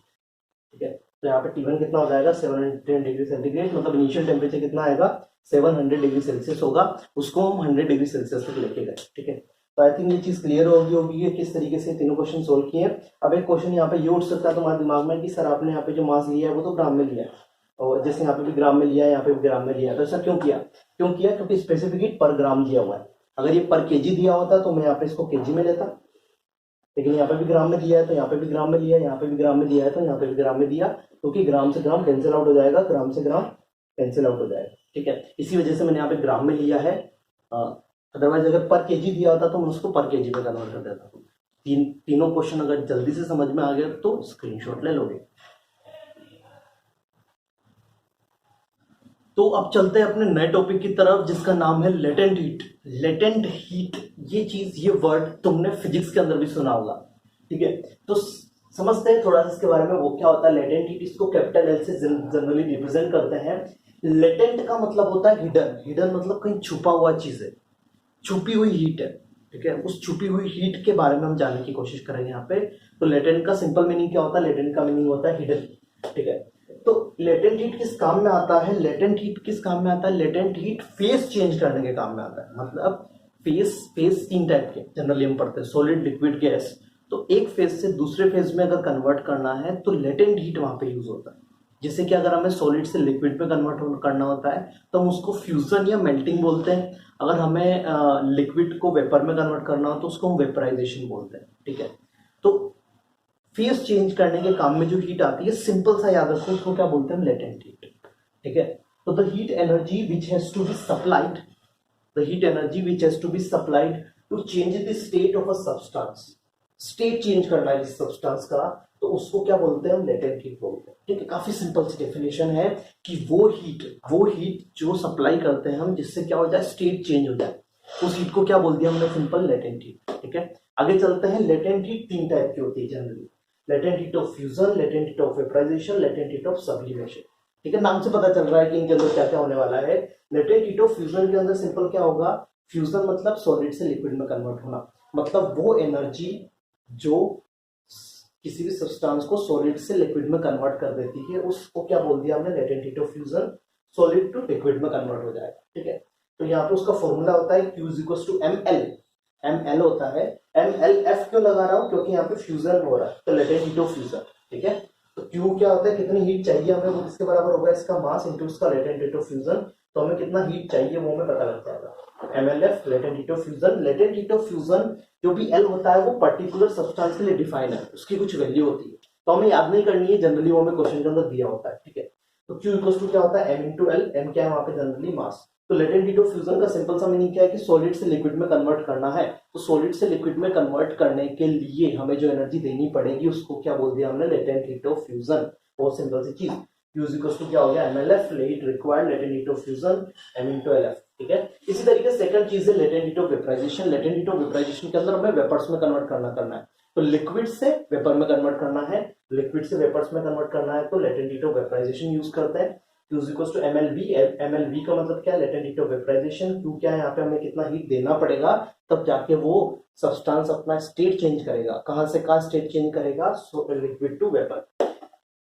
ठीक है, तो यहाँ पे T1 कितना हो जाएगा 700 डिग्री सेंटीग्रेड, मतलब इनिशियल टेम्परेचर कितना आएगा 700 डिग्री सेल्सियस होगा, उसको हम 100 डिग्री सेल्सियस तक लेके गए। ठीक है, तो आई थिंक ये चीज क्लियर होगी कि किस तरीके से तीनों क्वेश्चन सोल्व किए। अब एक क्वेश्चन यहाँ पे ये उठ सकता है तुम्हारे दिमाग में कि सर आपने यहाँ पे जो मास लिया है वो तो ग्राम में लिया है, और जैसे यहाँ पे भी ग्राम में लिया है, यहाँ पे भी ग्राम में लिया है, तो ऐसा क्यों किया, क्योंकि स्पेसिफिक हीट पर ग्राम दिया हुआ है। अगर ये पर केजी दिया होता तो मैं यहाँ पे इसको केजी में लेता, लेकिन यहाँ पे भी ग्राम में दिया है तो यहाँ पे भी ग्राम में लिया, यहाँ पे भी ग्राम में दिया है तो यहाँ पे भी ग्राम में दिया, क्योंकि ग्राम से ग्राम कैंसिल आउट हो जाएगा, ग्राम से ग्राम कैंसिल आउट हो जाएगा। ठीक है, इसी वजह से मैंने यहाँ पे ग्राम में लिया है। अदरवाइज अगर पर केजी दिया होता तो मैं उसको पर केजी में कन्वर्ट कर देता। तीनों क्वेश्चन अगर जल्दी से समझ में आ गया तो स्क्रीनशॉट ले लोगे। तो अब चलते हैं अपने नए टॉपिक की तरफ जिसका नाम है लेटेंट हीट। लेटेंट हीट ये चीज, ये वर्ड तुमने फिजिक्स के अंदर भी सुना होगा। ठीक है, तो समझते हैं थोड़ा सा इसके बारे में, वो क्या होता है लेटेंट हीट। इसको कैपिटल एल से जनरली रिप्रेजेंट करते हैं। लेटेंट का मतलब होता है हिडन, हिडन मतलब कहीं छुपा हुआ चीज है, छुपी हुई हीट है। ठीक है, उस छुपी हुई हीट के बारे में हम जानने की कोशिश करेंगे यहाँ पे। तो लेटेंट का सिंपल मीनिंग क्या होता है, लेटेंट का मीनिंग होता है हिडन। ठीक है, तो लेटेंट हीट किस काम में आता है, लेटेंट हीट किस काम में आता है, लेटेंट हीट फेस चेंज करने के काम में आता है। मतलब फेस 3 टाइप के जनरली हम पढ़ते हैं, सॉलिड, लिक्विड, गैस। तो एक फेज से दूसरे फेज में अगर कन्वर्ट करना है तो लेटेंट हीट वहां पे यूज होता है। जैसे कि अगर हमें सॉलिड से लिक्विड में कन्वर्ट करना होता है तो हम उसको फ्यूजन या मेल्टिंग बोलते हैं। अगर हमें लिक्विड को वेपर में कन्वर्ट करना हो तो उसको हम वेपराइजेशन बोलते हैं। ठीक है, तो फेस चेंज करने के काम में जो हीट आती है, सिंपल सा याद रखो, उसको क्या बोलते हैं, लेटेंट हीट। ठीक है, तो the heat energy which has to be supplied, the heat energy which has to be supplied to change the state of a substance. State change करना है इस सब्सटेंस का, तो उसको क्या बोलते हैं, हम लेटेंट हीट बोलते हैं। ठीक है, काफी सिंपल सी डेफिनेशन है कि वो हीट जो सप्लाई करते हैं हम, जिससे क्या हो जाए, स्टेट चेंज हो जाए, उस हीट को क्या बोल दिया हमने, सिंपल लेटेंट हीट। ठीक है, आगे चलते हैं। लेटेंट हीट 3 टाइप की होती है generally, latent heat of fusion, latent heat of vaporization, latent heat of sublimation. ठीक है, नाम से पता चल रहा है कि इनके अंदर क्या क्या होने वाला है। लेटेंट हीट ऑफ फ्यूजन के अंदर सिंपल क्या होगा, फ्यूजन मतलब सॉलिड से लिक्विड में कन्वर्ट होना, मतलब वो एनर्जी जो किसी भी सब्सटेंस को सॉलिड से लिक्विड में कन्वर्ट कर देती है, उसको क्या बोल दिया हमने, latent heat of fusion. Solid to liquid में कन्वर्ट हो जाएगा। ठीक है, तो यहाँ पे उसका फॉर्मूला होता है Q इक्वल्स टू ml होता है। mlf क्यों लगा रहा हूँ, क्योंकि यहाँ पे फ्यूजन हो रहा है, तो लेटेंट हीट ऑफ फ्यूजन। ठीक है, तो Q क्या होता है, कितनी हीट चाहिए हमें, वो किसके बराबर होगा, इसका मास इंटू उसका लेटेंट हीट ऑफ फ्यूजन। तो हमें कितना हीट चाहिए वो हमें पता लग जाएगा। mlf latent heat of fusion. Latent heat of fusion जो भी L होता है वो पर्टिकुलर सब्सटेंस के लिए डिफाइन है, उसकी कुछ वैल्यू होती है, तो हमें याद नहीं करनी है, जनरली वो हमें क्वेश्चन के अंदर दिया होता है। ठीक है, तो Q इक्वल्स टू क्या होता है, m इंटू L। m क्या है वहां पे, जनरली मास। तो लेटेंट हीट ऑफ फ्यूजन का सिंपल सा मीनिंग क्या है कि सॉलिड से लिक्विड में कन्वर्ट करना है, तो सॉलिड से लिक्विड में कन्वर्ट करने के लिए हमें जो एनर्जी देनी पड़ेगी उसको क्या बोल दिया हमने, लेटेंट हीट ऑफ फ्यूजन। बहुत सिंपल सी चीज। Q इज इक्वल टू क्या हो गया MLF, late required latent heat of fusion M into LF, ठीक है। इसी तरीके से सेकंड चीज है latent heat of vaporization. Latent heat of vaporization के अंदर हमें वेपर्स में कन्वर्ट करना है, तो लिक्विड से वेपर में कन्वर्ट करना है, लिक्विड से वेपर्स में कन्वर्ट करना है, तो latent heat of vaporization use करते हैं। Q is equals to MLV, MLV का मतलब क्या है latent heat of vaporization. Q क्या है यहाँ पे हमें कितना हीट देना पड़ेगा तब जाके वो सब्सटेंस अपना स्टेट चेंज करेगा, कहां से कहां स्टेट चेंज करेगा, liquid to vapour.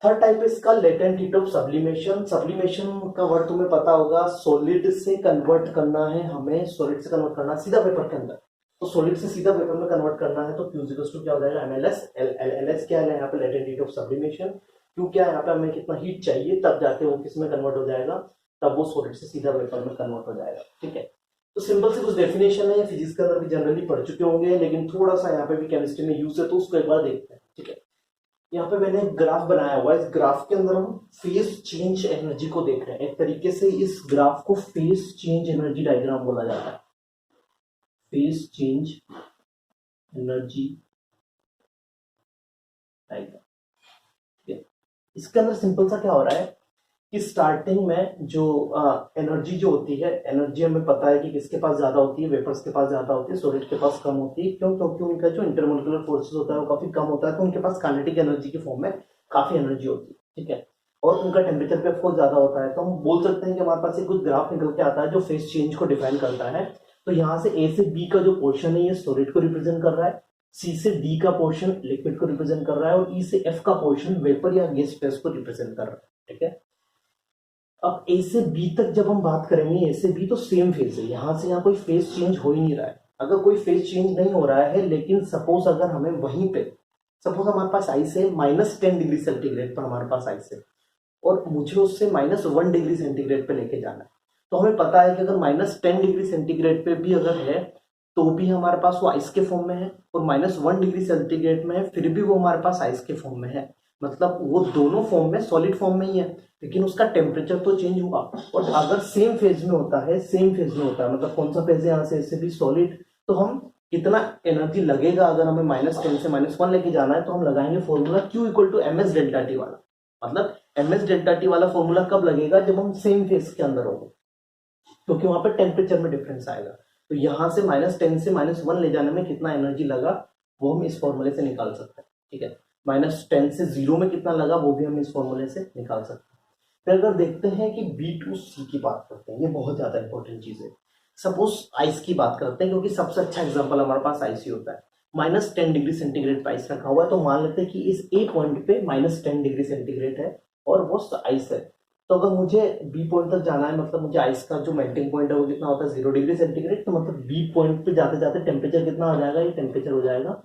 Third type इसका latent heat of sublimation. Sublimation का वर्ड तुम्हें पता होगा, सॉलिड से कन्वर्ट करना है हमें, सॉलिड से कन्वर्ट करना है सीधा वेपर के अंदर, तो सॉलिड से सीधा वेपर में कन्वर्ट करना है, तो Q is equals to क्या हो जाएगा MLS। LS क्या है यहाँ पे latent heat of sublimation. Q क्या है यहाँ पे हमें कितना हीट चाहिए तब जाके वो किस में कन्वर्ट हो जाएगा, तब वो सॉलिड से सीधा वेपर में कन्वर्ट हो जाएगा, ठीक है। तो सिंपल से कुछ डेफिनेशन है, फिजिक्स के अंदर भी जनरली पढ़ चुके होंगे, लेकिन थोड़ा सा यहाँ पे भी केमिस्ट्री में यूज है, तो उसको एक बार देखते हैं, ठीक है। यहाँ पे मैंने एक ग्राफ बनाया हुआ है, इस ग्राफ के अंदर हम फेज चेंज एनर्जी को देख रहे हैं। एक तरीके से इस ग्राफ को फेज चेंज एनर्जी डायग्राम बोला जाता है, फेज चेंज एनर्जी डायग्राम, ठीक है। इसके अंदर सिंपल सा क्या हो रहा है कि स्टार्टिंग में जो एनर्जी जो होती है, एनर्जी हमें पता है कि किसके पास ज्यादा होती है, वेपर्स के पास ज्यादा होती है, सॉलिड के पास कम होती है। क्यों? क्योंकि उनका जो इंटरमोलिकुलर फोर्सेस होता है वो काफी कम होता है, तो उनके पास काइनेटिक एनर्जी के फॉर्म में काफी एनर्जी होती है, ठीक है। और उनका टेम्परेचर पे ऑफकोर्स ज्यादा होता है, तो हम बोल सकते हैं कि हमारे पास एक कुछ ग्राफ निकल के आता है जो फेज चेंज को डिफाइन करता है। तो यहाँ से ए से बी का जो पोर्शन है ये सॉलिड को रिप्रेजेंट कर रहा है, सी से डी का पोर्शन लिक्विड को रिप्रेजेंट कर रहा है, और ई से एफ का पोर्शन वेपर या गैस फेज को रिप्रेजेंट कर रहा है, ठीक है। अब ए से बी तक जब हम बात करेंगे, ए से बी तो सेम फेज है, यहां से यहाँ कोई फेज चेंज हो ही नहीं रहा है। अगर कोई फेज चेंज नहीं हो रहा है, लेकिन सपोज अगर हमें वहीं पे, सपोज हमारे पास आइस है -10 डिग्री सेंटीग्रेड पर, हमारे पास आइस है और मुझे उससे -1 डिग्री सेंटीग्रेड पे लेके जाना है, तो हमें पता है कि अगर -10 डिग्री सेंटीग्रेड पे भी अगर है तो भी हमारे पास वो आइस के फॉर्म में है, और -1 डिग्री सेंटीग्रेड में है फिर भी वो हमारे पास आइस के फॉर्म में है। मतलब वो दोनों फॉर्म में सॉलिड फॉर्म में ही है, लेकिन उसका टेम्परेचर तो चेंज हुआ। और अगर सेम फेज में होता है, सेम फेज में होता है, मतलब कौन सा फेज है यहाँ से इससे भी सॉलिड, तो हम कितना एनर्जी लगेगा अगर हमें -10 से -1 लेके जाना है, तो हम लगाएंगे formula Q equal to MS delta T वाला। मतलब MS डेल्टा टी वाला फॉर्मूला कब लगेगा, जब हम सेम फेज के अंदर होंगे, क्योंकि वहां पर टेम्परेचर में डिफरेंस आएगा। तो यहाँ से -10 से -1 ले जाने में कितना एनर्जी लगा वो हम इस फॉर्मूले से निकाल सकते हैं, ठीक है। -10 से 0 में कितना लगा वो भी हम इस फॉर्मूले से निकाल सकते हैं। फिर अगर देखते हैं कि B2C की बात करते हैं, ये बहुत ज्यादा इंपॉर्टेंट चीज है। सपोज आइस की बात करते हैं, क्योंकि सबसे अच्छा एग्जांपल हमारे पास आइस ही होता है। -10 डिग्री सेंटीग्रेड पे आइस रखा हुआ है, तो मान लेते हैं कि इस ए पॉइंट पे -10 डिग्री सेंटीग्रेड है और वो आइस है। तो अगर मुझे बी पॉइंट तक जाना है, मतलब मुझे आइस का जो मेल्टिंग पॉइंट है वो कितना होता है 0 डिग्री सेंटीग्रेड, तो मतलब बी पॉइंट पे जाते जाते टेम्परेचर कितना हो जाएगा, ये टेम्परेचर हो जाएगा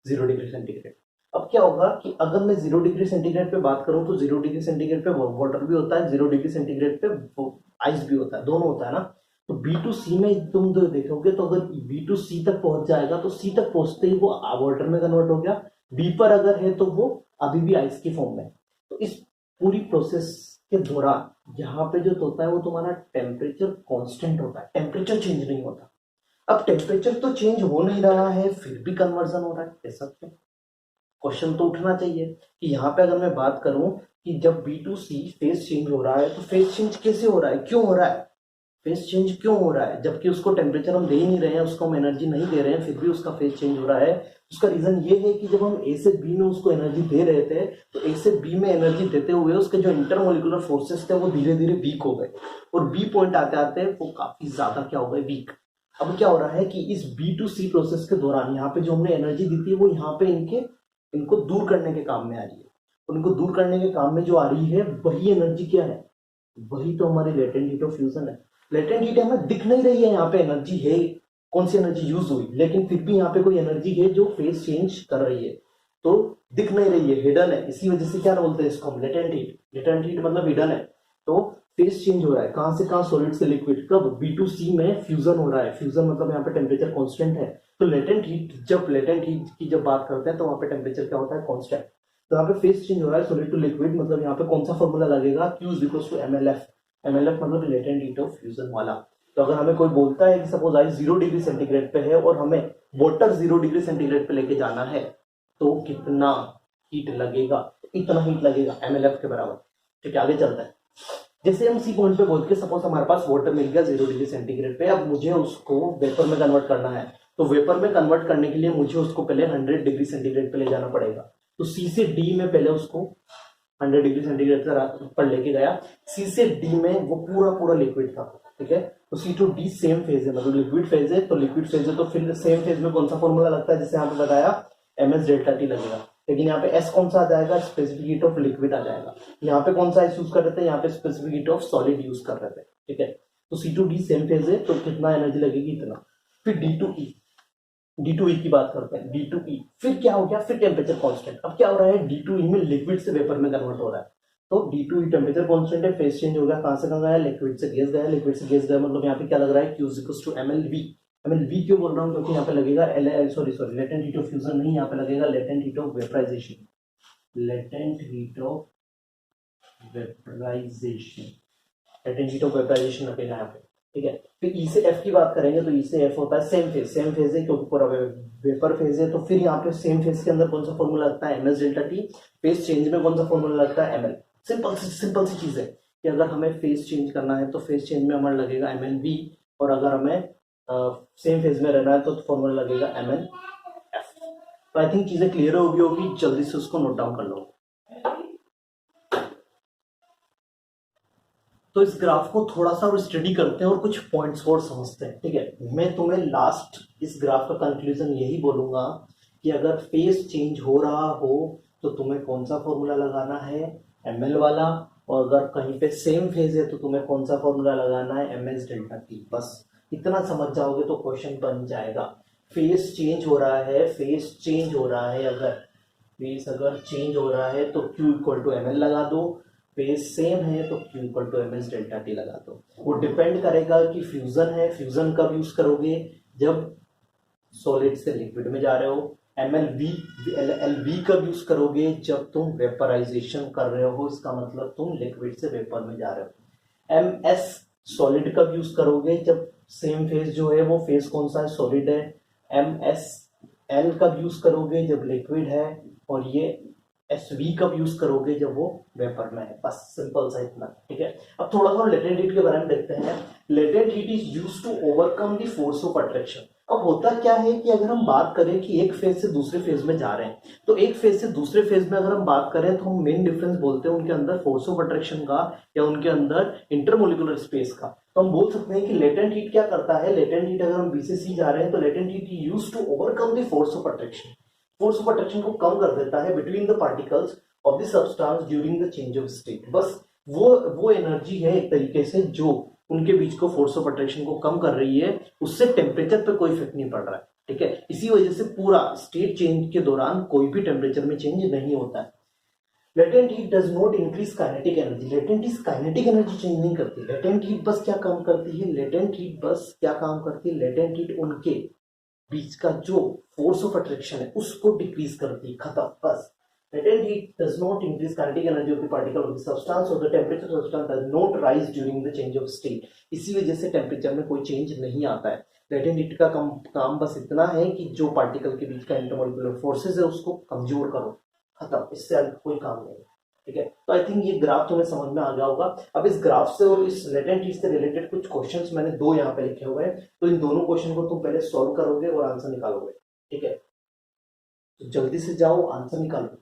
0 डिग्री सेंटीग्रेड। अब क्या होगा कि अगर मैं 0 डिग्री सेंटीग्रेड पे बात करूं, तो 0 डिग्री सेंटीग्रेड पे वाटर भी होता है, 0 डिग्री सेंटीग्रेड पे आइस भी होता है, दोनों होता है ना। तो B2C में तुम जो देखोगे, तो अगर B2C तक पहुंच जाएगा तो C तक पहुंचते ही वो वाटर में कन्वर्ट हो गया, B पर अगर है तो वो अभी भी आइस की फॉर्म में। तो इस पूरी प्रोसेस के दौरान यहाँ पे जो होता है वो तुम्हारा टेम्परेचर कांस्टेंट होता है, टेम्परेचर चेंज नहीं होता। अब टेम्परेचर तो चेंज हो नहीं रहा है फिर भी कन्वर्जन हो रहा है, ऐसा क्यों? क्वेश्चन तो उठना चाहिए कि यहाँ पे अगर मैं बात करूं कि जब B2C फेज चेंज हो रहा है, तो फेज चेंज कैसे हो रहा है, क्यों हो रहा है, फेज चेंज क्यों हो रहा है, जबकि उसको टेम्परेचर हम दे ही नहीं रहे हैं, उसको हम एनर्जी नहीं दे रहे हैं, फिर भी उसका फेज चेंज हो रहा है। उसका रीजन ये है कि जब हम ए से बी में उसको एनर्जी दे रहे थे, तो ए से बी में एनर्जी देते हुए उसके जो इंटरमोलिकुलर फोर्सेस थे वो धीरे धीरे वीक हो गए, और बी पॉइंट आते आते वो काफी ज्यादा क्या हो गए, वीक। अब क्या हो रहा है कि इस B2C प्रोसेस के दौरान यहाँ पे जो हमने एनर्जी दी थी वो यहाँ पे इनको दूर करने के काम में आ रही है। उनको दूर करने के काम में जो आ रही है वही एनर्जी क्या है, वही तो हमारी लेटेंट हीट ऑफ फ्यूजन है। लेटेंट हीट हमें दिख नहीं रही है, यहाँ पे एनर्जी है, कौन सी एनर्जी यूज हुई, लेकिन फिर भी यहाँ पे कोई एनर्जी है जो फेज चेंज कर रही है, तो दिख नहीं रही है, हिडन है। इसी वजह से क्या बोलते हैं इसको हम, लेटेंट हीट। लेटेंट हीट मतलब हिडन है। तो फेज चेंज हो रहा है, कहां से कहां, सॉलिड से लिक्विड। कब? B2C में फ्यूजन हो रहा है, फ्यूजन मतलब यहाँ पे टेम्परेचर कांस्टेंट है। तो लेटेंट हीट, जब लेटेंट हीट की जब बात करते हैं तो वहां पे टेम्परेचर क्या होता है, कांस्टेंट। तो यहाँ पे फेज चेंज हो रहा है सॉलिड टू लिक्विड, मतलब यहाँ पे कौन सा फॉर्मूला लगेगा, Q is equal to MLF। MLF मतलब लेटेंट हीट ऑफ फ्यूजन वाला। तो अगर हमें कोई बोलता है कि सपोज आइस 0 डिग्री सेंटीग्रेड पे है और हमें वाटर 0 डिग्री सेंटीग्रेड पे लेके जाना है, तो कितना हीट लगेगा, इतना हीट लगेगा MLF के बराबर, ठीक है, आगे चलता है। जैसे हम सी पॉइंट पे बोल के सपोज हमारे पास वाटर मिल गया 0 डिग्री सेंटीग्रेड पे, अब मुझे उसको वेपर में कन्वर्ट करना है, तो वेपर में कन्वर्ट करने के लिए मुझे उसको पहले 100 डिग्री सेंटीग्रेड पे ले जाना पड़ेगा। तो सी से डी में पहले उसको 100 डिग्री सेंटीग्रेड पर लेके गया, सी से डी में वो पूरा पूरा लिक्विड था, ठीक है। तो सी टू डी सेम फेज है, मतलब लिक्विड फेज है, तो लिक्विड फेज है तो फिर सेम फेज में कौन सा फॉर्मूला लगता है, जैसे यहाँ पे बताया ms डेल्टा टी लगेगा, लेकिन यहाँ पे s कौन सा आ जाएगा, स्पेसिफिक हीट ऑफ लिक्विड आ जाएगा। यहाँ पे कौन सा s यूज कर रहे थे, यहाँ पे specific heat of solid use कर रहे थे, ठीक है। तो सी टू डी सेम फेज है, तो कितना एनर्जी लगेगी, इतना। फिर डी टू ई की बात करते हैं, डी टू ई फिर क्या हो गया, फिर टेम्परेचर कांस्टेंट। अब क्या हो रहा है, डी टू ई में लिक्विड से वेपर में कन्वर्ट हो रहा है, तो D to E temperature constant है, फेज चेंज हो गया, कहां से कहां गया, लिक्विड से गैस गया, लिक्विड से गैस गया, मतलब यहाँ पे क्या लग रहा है, Q equals to mlv। mlv क्यों बोल रहा हूँ, क्योंकि यहाँ पे लगेगा sorry latent heat of fusion नहीं, यहाँ पे लगेगा latent heat of vaporization, latent heat of vaporization, latent heat of vaporization लगेगा यहाँ पे, ठीक है। फिर ई से एफ की बात करेंगे, तो ई से एफ होता है सेम फेज, सेम फेज है क्योंकि पूरा वेपर फेज है, तो फिर यहाँ पे सेम फेज के अंदर कौन सा फॉर्मूला लगता है, ms delta T. Phase change में कौन सा फॉर्मूला लगता है, ml। सिंपल सी चीज है कि अगर हमें फेज चेंज करना है तो फेज चेंज में हमारा लगेगा mlv, और अगर हमें सेम फेज में रहना है तो फॉर्मूला लगेगा mlf। तो आई थिंक चीजें क्लियर हो गई होगी, जल्दी से उसको नोट डाउन कर लो। तो इस ग्राफ को थोड़ा सा और स्टडी करते हैं और कुछ पॉइंट्स और समझते हैं, ठीक है। मैं तुम्हें लास्ट इस ग्राफ का कंक्लूजन यही बोलूंगा कि अगर फेज चेंज हो रहा हो तो तुम्हें कौन सा फॉर्मूला लगाना है, ml वाला, और अगर कहीं पे सेम फेज है तो तुम्हें कौन सा फॉर्मूला लगाना है, ms डेल्टा टी। बस इतना समझ जाओगे तो क्वेश्चन बन जाएगा। फेज चेंज हो रहा है, फेज चेंज हो रहा है, अगर फेज अगर चेंज हो रहा है तो Q इक्वल टू ml लगा दो, फेज सेम है तो Q equal to ms delta T लगा दो। वो डिपेंड करेगा कि फ्यूजन है, फ्यूजन कब यूज करोगे, जब सॉलिड से लिक्विड में जा रहे हो, LV कब यूज करोगे, जब तुम वेपराइजेशन कर रहे हो, इसका मतलब तुम लिक्विड से वेपर में जा रहे हो। MS सॉलिड कब यूज करोगे, जब सेम फेज जो है वो फेज कौन सा है, सॉलिड है। MSL कब यूज करोगे, जब लिक्विड है, और ये SV कब यूज करोगे, जब वो वेपर में है। बस सिंपल सा इतना, ठीक है। अब थोड़ा सा लेटेंट हीट के बारे में देखते हैं। Latent heat is used to overcome the force of attraction. अब होता क्या है कि अगर हम बात करें कि एक फेज से दूसरे फेज में जा रहे हैं, तो एक फेज से दूसरे फेज में अगर हम बात करें तो हम मेन डिफरेंस बोलते हैं उनके अंदर फोर्स ऑफ अट्रैक्शन का या उनके अंदर इंटरमोलिकुलर स्पेस का। तो हम बोल सकते हैं कि लेटेंट हीट क्या करता है, लेटेंट हीट अगर हम बी से सी जा रहे हैं तो latent heat used to overcome the force of attraction. Force of attraction को कम कर देता है between the particles of the substance during the change of state. बस वो एनर्जी है एक तरीके से जो उनके बीच को फोर्स ऑफ अट्रैक्शन को कम कर रही है, उससे टेम्परेचर पे कोई इफेक्ट नहीं पड़ रहा है, ठीक है। इसी वजह से पूरा स्टेट चेंज के दौरान कोई भी टेम्परेचर में चेंज नहीं होता है। Latent heat does not increase kinetic energy. Latent heat kinetic energy change नहीं करती। लेटेंट हीट बस क्या काम करती है, लेटेंट हीट बस क्या काम करती है, लेटेंट हीट उनके बीच का जो फोर्स ऑफ अट्रैक्शन है उसको डिक्रीज करती है, खत्म, बस। Latent heat does not increase kinetic energy of the particle of the substance, or the temperature of the substance does not rise during the change of state। इसी वजह से temperature में कोई चेंज नहीं आता है। लेटेंट हीट का काम बस इतना है कि जो पार्टिकल के बीच का इंटरमोलिकुलर फोर्सेज है उसको कमजोर करो, खत्म, इससे अलग कोई काम नहीं, ठीक है। तो आई थिंक ये ग्राफ तुम्हें समझ में आ गया होगा। अब इस ग्राफ से और इस लेटेंट हीट से रिलेटेड कुछ क्वेश्चंस मैंने दो यहाँ पे लिखे हुए हैं, तो इन दोनों क्वेश्चन को तुम पहले सॉल्व करोगे और आंसर निकालोगे, ठीक है। तो जल्दी से जाओ, आंसर निकालो।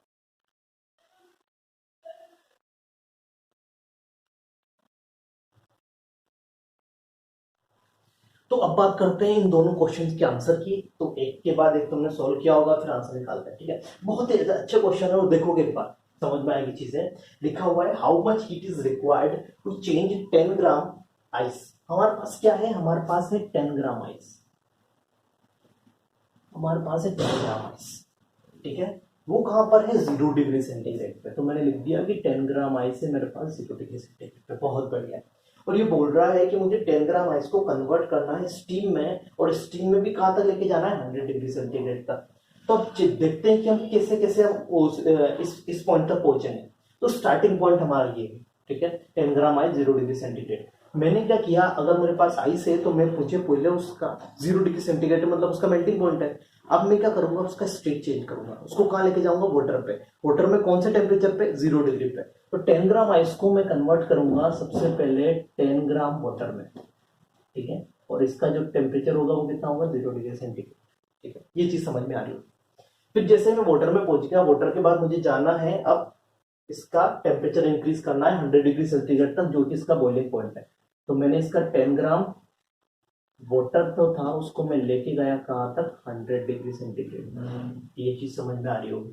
तो अब बात करते हैं इन दोनों क्वेश्चंस के आंसर की। तो एक के बाद एक तुमने सॉल्व किया होगा, फिर आंसर निकालते हैं, ठीक है। बहुत ही अच्छे क्वेश्चन है, और देखोगे एक बार समझ में आएगी चीजें। लिखा हुआ है how much heat is required to change 10 gram ice. हमारे पास क्या है, हमारे पास है 10 ग्राम आइस, हमारे पास है 10 ग्राम आइस, ठीक है। वो कहां पर है, 0 डिग्री सेंटीग्रेड पे। तो मैंने लिख दिया कि 10 ग्राम आइस है मेरे पास 0 डिग्री सेंटीग्रेड पे। बहुत बढ़िया। और ये बोल रहा है कि मुझे 10 ग्राम आइस को कन्वर्ट करना है स्टीम में, और स्टीम में भी कहां तक लेके जाना है, 100 डिग्री सेंटीग्रेड तक। तो अब देखते हैं कि हम कैसे कैसे हम इस पॉइंट तक पहुंचेंगे। तो स्टार्टिंग पॉइंट हमारा ये है, ठीक है, 10 ग्राम आइस 0 डिग्री सेंटीग्रेड। मैंने क्या किया, अगर मेरे पास आइस है तो मैं मुझे पहले उसका 0 डिग्री सेंटीग्रेड मतलब उसका मेल्टिंग पॉइंट है, अब मैं क्या करूंगा, उसका स्टेट चेंज करूंगा, उसको कहाँ लेके जाऊंगा, वाटर पे। वाटर में कौन से टेम्परेचर पे, 0 डिग्री पे। तो 10 ग्राम आइस को मैं कन्वर्ट करूंगा सबसे पहले 10 ग्राम वाटर में, ठीक है। और इसका जो टेम्परेचर होगा वो कितना होगा, 0 डिग्री सेंटीग्रेड, ठीक है। ये चीज समझ में आ रही है। फिर जैसे मैं वाटर में पहुंच गया, वाटर के बाद मुझे जाना है अब इसका टेम्परेचर इंक्रीज करना है 100 डिग्री सेंटीग्रेड तक, जो कि इसका बॉइलिंग पॉइंट है। तो मैंने इसका 10 ग्राम वाटर तो था, उसको मैं लेके गया कहाँ तक, 100 डिग्री सेंटीग्रेड। ये चीज समझ में आ रही होगी,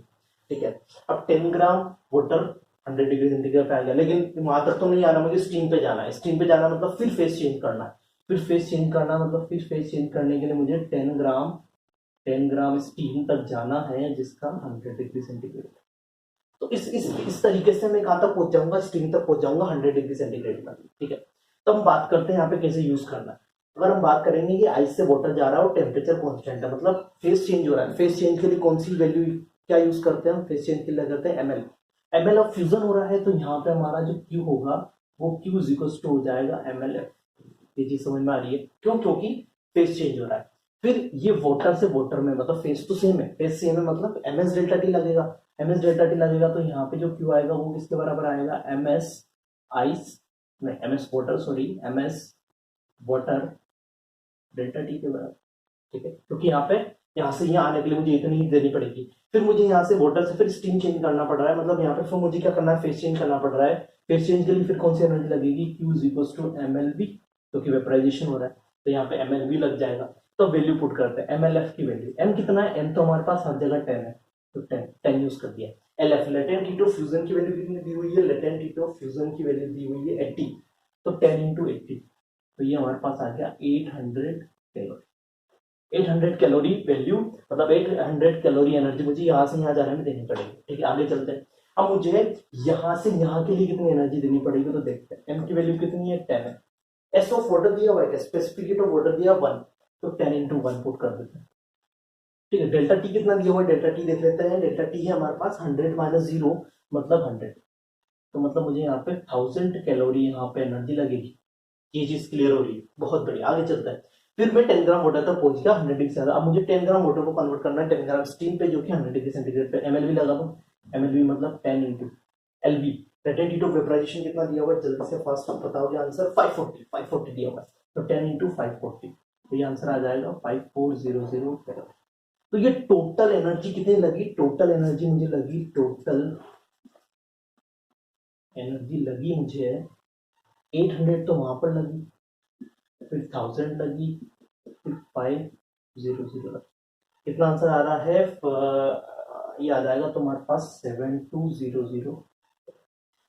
ठीक है। अब 10 ग्राम वाटर 100 डिग्री सेंटीग्रेड पे आ गया, लेकिन वहां तक तो नहीं आना, मुझे स्टीम पे जाना है। स्टीम पे जाना मतलब फिर फेस चेंज करना है। फिर फेस चेंज करना मतलब फिर फेस चेंज करने के लिए मुझे 10 ग्राम स्टीम तक जाना है, जिसका 100 डिग्री सेंटीग्रेड। तो इस तरीके से मैं कहाँ तक पहुंच जाऊंगा, स्टीम तक पहुंच जाऊंगा 100 डिग्री सेंटीग्रेड तक, ठीक है। तो हम बात करते हैं यहाँ पे कैसे यूज करना है। अगर हम बात करेंगे कि आइस से वाटर जा रहा है और टेम्परेचर कॉन्स्टेंट है, मतलब फेस चेंज हो रहा है। फेस चेंज के लिए कौन सी वैल्यू क्या यूज करते हैं हम, फेस चेंज के लिए करते हैं ml। ml ऑफ फ्यूजन हो रहा है, तो यहाँ पे हमारा जो Q होगा वो Q इज इक्वल टू हो जाएगा ml। ये चीज समझ में आ रही है, क्यों, क्योंकि फेस चेंज हो रहा है। फिर ये वाटर से वाटर में, मतलब फेस तो सेम है, फेस सेम है मतलब ms डेल्टा टी लगेगा। ms डेल्टा टी लगेगा तो यहाँ पे जो Q आएगा वो किसके बराबर आएगा, ms आइस, नहीं ms water, sorry ms water delta T के बराबर, ठीक है। क्योंकि यहाँ से यहाँ आने के लिए मुझे इतनी हीट देनी पड़ेगी। फिर मुझे यहाँ से वाटर से फिर स्टीम चेंज करना पड़ रहा है, मतलब यहाँ पे फिर मुझे क्या करना है, फेस चेंज करना पड़ रहा है। फेस चेंज के लिए फिर कौन सी एनर्जी लगेगी, Q is equal to mlv, क्योंकि वेपराइजेशन हो रहा है, तो यहाँ पे mlv लग जाएगा। तो वैल्यू पुट करते हैं, mlf की वैल्यू, m कितना है, m तो हमारे पास हर जगह 10 है, तो 10 यूज कर दिया। lf latent heat of fusion की वैल्यू कितनी दी हुई है, लेटेंट हीट ऑफ फ्यूजन की वैल्यू दी हुई है 80, तो 10 इंटू 80, तो ये हमारे पास आ गया 800 कैलोरी। 800 कैलोरी वैल्यू, मतलब 800 कैलोरी एनर्जी मुझे यहाँ से यहाँ जाने में देनी पड़ेगी, ठीक है। आगे चलते हैं। अब मुझे यहाँ से यहाँ के लिए कितनी एनर्जी देनी पड़ेगी, तो देखते हैं। m की वैल्यू कितनी है, 10 है। s ऑफ वाटर दिया हुआ है, स्पेसिफिक हीट ऑफ वाटर दिया 1, तो 10 इंटू 1 पुट कर देते हैं, ठीक है। डेल्टा टी कितना दिया हुआ है, डेल्टा टी देख लेते हैं। डेल्टा टी है हमारे पास 100 माइनस 0 मतलब 100, तो मतलब मुझे यहाँ पे 1000 कैलोरी यहाँ पे एनर्जी लगेगी। ये चीज क्लियर हो रही है, बहुत बढ़िया। आगे चलता है। फिर मैं 10 ग्राम वाटर तक पहुंच गया 100 डिग्री से ज्यादा। अब मुझे 10 ग्राम वाटर को कन्वर्ट करना है 10 ग्राम स्टीम पे, जो कि 100 डिग्री सेंटीग्रेड पे। एमएलवी लगा दो, एमएलवी मतलब 10 into LV, latent heat of vaporization कितना दिया हुआ है, जल्दी से फास्ट बताओगे आंसर, 540 दिया हुआ है, तो 10 इंटू 540, तो ये आंसर आ जाएगा 5400 कैलोरी। तो ये टोटल एनर्जी कितनी लगी, टोटल एनर्जी मुझे लगी, टोटल एनर्जी लगी मुझे 800, तो वहां पर लगी, फिर 1000 लगी, फिर 500 लगी। कितना आंसर आ रहा है, ये आ जाएगा तुम्हारे पास 7200।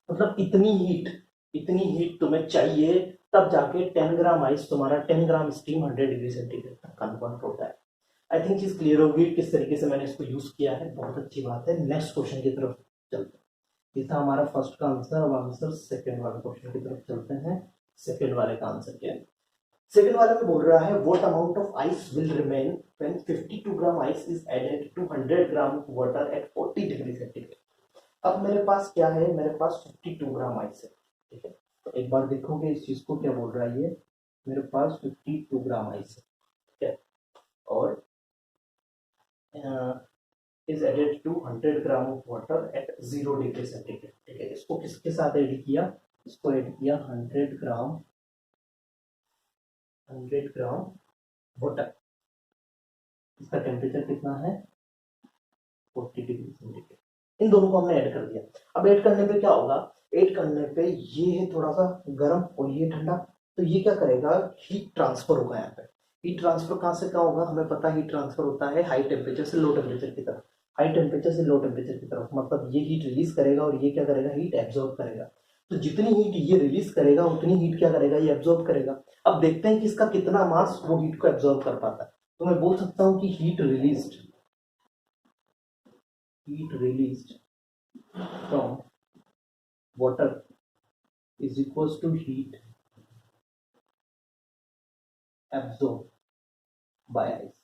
मतलब इतनी हीट तुम्हें चाहिए, तब जाके 10 ग्राम आइस तुम्हारा 10 ग्राम स्टीम 100 डिग्री सेंटीग्रेड तक कन्वर्ट होता है। आई थिंक चीज क्लियर होगी किस तरीके से मैंने इसको यूज किया है, बहुत अच्छी बात है। नेक्स्ट क्वेश्चन की तरफ चलते हैं। ये था हमारा फर्स्ट का आंसर। अब आंसर सेकंड वाले क्वेश्चन की तरफ चलते हैं। सेकंड वाले का आंसर क्या है, सेकंड वाले में बोल रहा है what amount of ice will remain when 52 gram ice is added to 100 gram water at 40 degree centigrade. अब मेरे पास क्या है, मेरे पास 52 ग्राम आइस है, ठीक है। तो एक बार देखोगे इस चीज को, क्या बोल रहा है ये, मेरे पास 52 ग्राम आइस है, ठीक है, और is added to 100 gram of water at 0 degree centigrade, ठीक है। इसको किसके साथ ऐड किया, इसको ऐड किया 100 ग्राम वाटर। इसका टेम्परेचर कितना है, 40 डिग्री सेंटीग्रेड। इन दोनों को हमने ऐड कर दिया। अब ऐड करने पे क्या होगा, ऐड करने पे ये है थोड़ा सा गर्म और ये ठंडा, तो ये क्या करेगा, हीट ट्रांसफर होगा यहाँ पे। हीट ट्रांसफर कहाँ से कहाँ होगा, हमें पता हीट ट्रांसफर होता है हाई टेम्परेचर से लो टेम्परेचर की तरफ, हाई टेम्परेचर से लो टेम्परेचर की तरफ, मतलब ये हीट रिलीज करेगा और ये क्या करेगा, हीट एब्जॉर्ब करेगा। तो जितनी हीट ये रिलीज करेगा उतनी हीट क्या करेगा, ये एब्जॉर्ब करेगा। अब देखते हैं कि इसका कितना मास वो हीट को एब्जॉर्ब कर पाता है। तो मैं बोल सकता हूँ कि heat released from water is equals to heat absorbed by ice,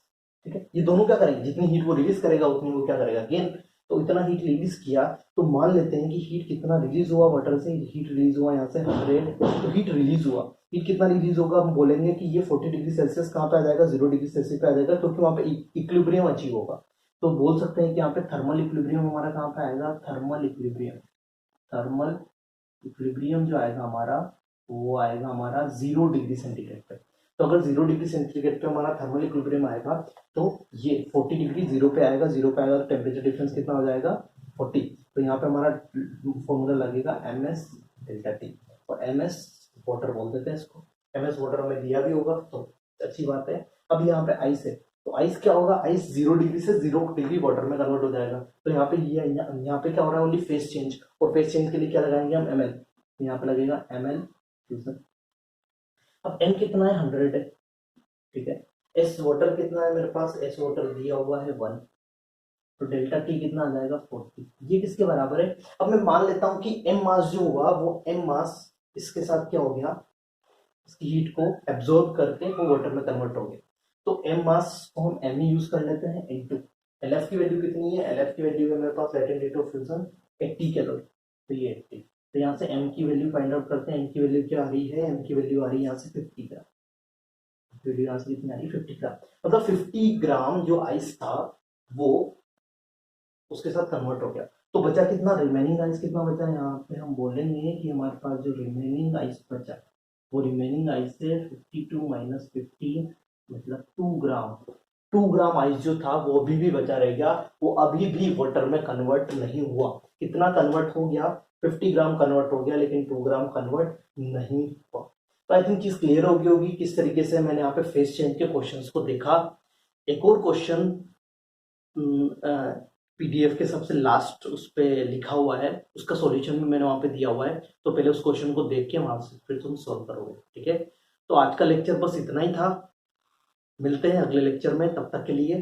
ठीक है। ये दोनों क्या करेंगे, जितनी हीट वो रिलीज करेगा उतनी वो क्या करेगा, गेन तो इतना हीट रिलीज किया, तो मान लेते हैं कि हीट कितना रिलीज हुआ वाटर से, हीट रिलीज हुआ यहाँ से 100, तो हीट रिलीज हुआ, हीट कितना रिलीज होगा, हम बोलेंगे कि ये 40 डिग्री सेल्सियस कहाँ पे आ जाएगा, 0 डिग्री सेल्सियस पे आ जाएगा, क्योंकि वहाँ पे इक्विलिब्रियम अचीव होगा। तो बोल सकते हैं कि यहाँ पे थर्मल इक्विलिब्रियम हमारा कहाँ पे आएगा, थर्मल इक्विलिब्रियम जो आएगा हमारा, वो आएगा हमारा 0 डिग्री सेंटीग्रेड पे। तो अगर 0 डिग्री सेंटीग्रेड पे हमारा थर्मल इक्विलिब्रियम आएगा, तो ये 40 डिग्री 0 पे आएगा, 0 पे आएगा तो टेम्परेचर डिफरेंस कितना हो जाएगा, 40। तो यहाँ पे हमारा फॉर्मूला लगेगा ms डेल्टा टी, और ms वाटर बोल देते हैं इसको, ms वाटर हमें दिया भी होगा तो अच्छी बात है। अब यहाँ पे आइस है, तो आइस क्या होगा, आइस 0 डिग्री से 0 डिग्री वाटर में कन्वर्ट हो जाएगा। तो यहाँ पे यहाँ पे क्या हो रहा है, ओनली फेस चेंज, और फेस चेंज के लिए क्या लगाएंगे हम, ml, तो यहाँ पे लगेगा ml फ्यूजन। अब n कितना है, 100 है, ठीक है। s वाटर कितना है मेरे पास, s वाटर दिया हुआ है 1, तो डेल्टा टी कितना आ जाएगा, 40। ये किसके बराबर है, अब मैं मान लेता हूं कि m मास जो हुआ वो m मास इसके साथ क्या हो गया, इसकी हीट को एब्जॉर्ब करके वो वाटर में कन्वर्ट हो गया। तो m मास को हम m ही यूज कर लेते हैं इनटू LF की वैल्यू कितनी है, LF की वैल्यू है मेरे पास latent heat of fusion 80 calorie, तो ये 80। तो यहाँ से m की वैल्यू फाइंड आउट करते हैं, m की वैल्यू क्या आ रही है, m की वैल्यू आ रही है यहाँ से 50 ग्राम, वैल्यू यहाँ से कितनी आ रही है, 50 ग्राम। मतलब 50 ग्राम जो आइस था वो उसके साथ कन्वर्ट हो गया। तो बचा कितना, रिमेनिंग आइस कितना बचा, यहाँ पे हम बोलेंगे कि हमारे पास जो रिमेनिंग आइस बचा, वो रिमेनिंग आइस से 52 माइनस 50 मतलब 2 ग्राम, 2 ग्राम आइस जो था वो अभी भी बचा रह गया, वो अभी भी वाटर में कन्वर्ट नहीं हुआ। कितना कन्वर्ट हो गया, 50 ग्राम कन्वर्ट हो गया, लेकिन 2 ग्राम कन्वर्ट नहीं हुआ। तो आई थिंक चीज क्लियर हो गई होगी किस तरीके से मैंने यहाँ पे फेस चेंज के क्वेश्चंस को देखा। एक और क्वेश्चन पीडीएफ के सबसे लास्ट उस पे लिखा हुआ है, उसका सॉल्यूशन भी मैंने वहां पे दिया हुआ है, तो पहले उस क्वेश्चन को देख के वहां से फिर तुम सॉल्व करोगे, ठीक है। तो आज का लेक्चर बस इतना ही था, मिलते हैं अगले लेक्चर में, तब तक के लिए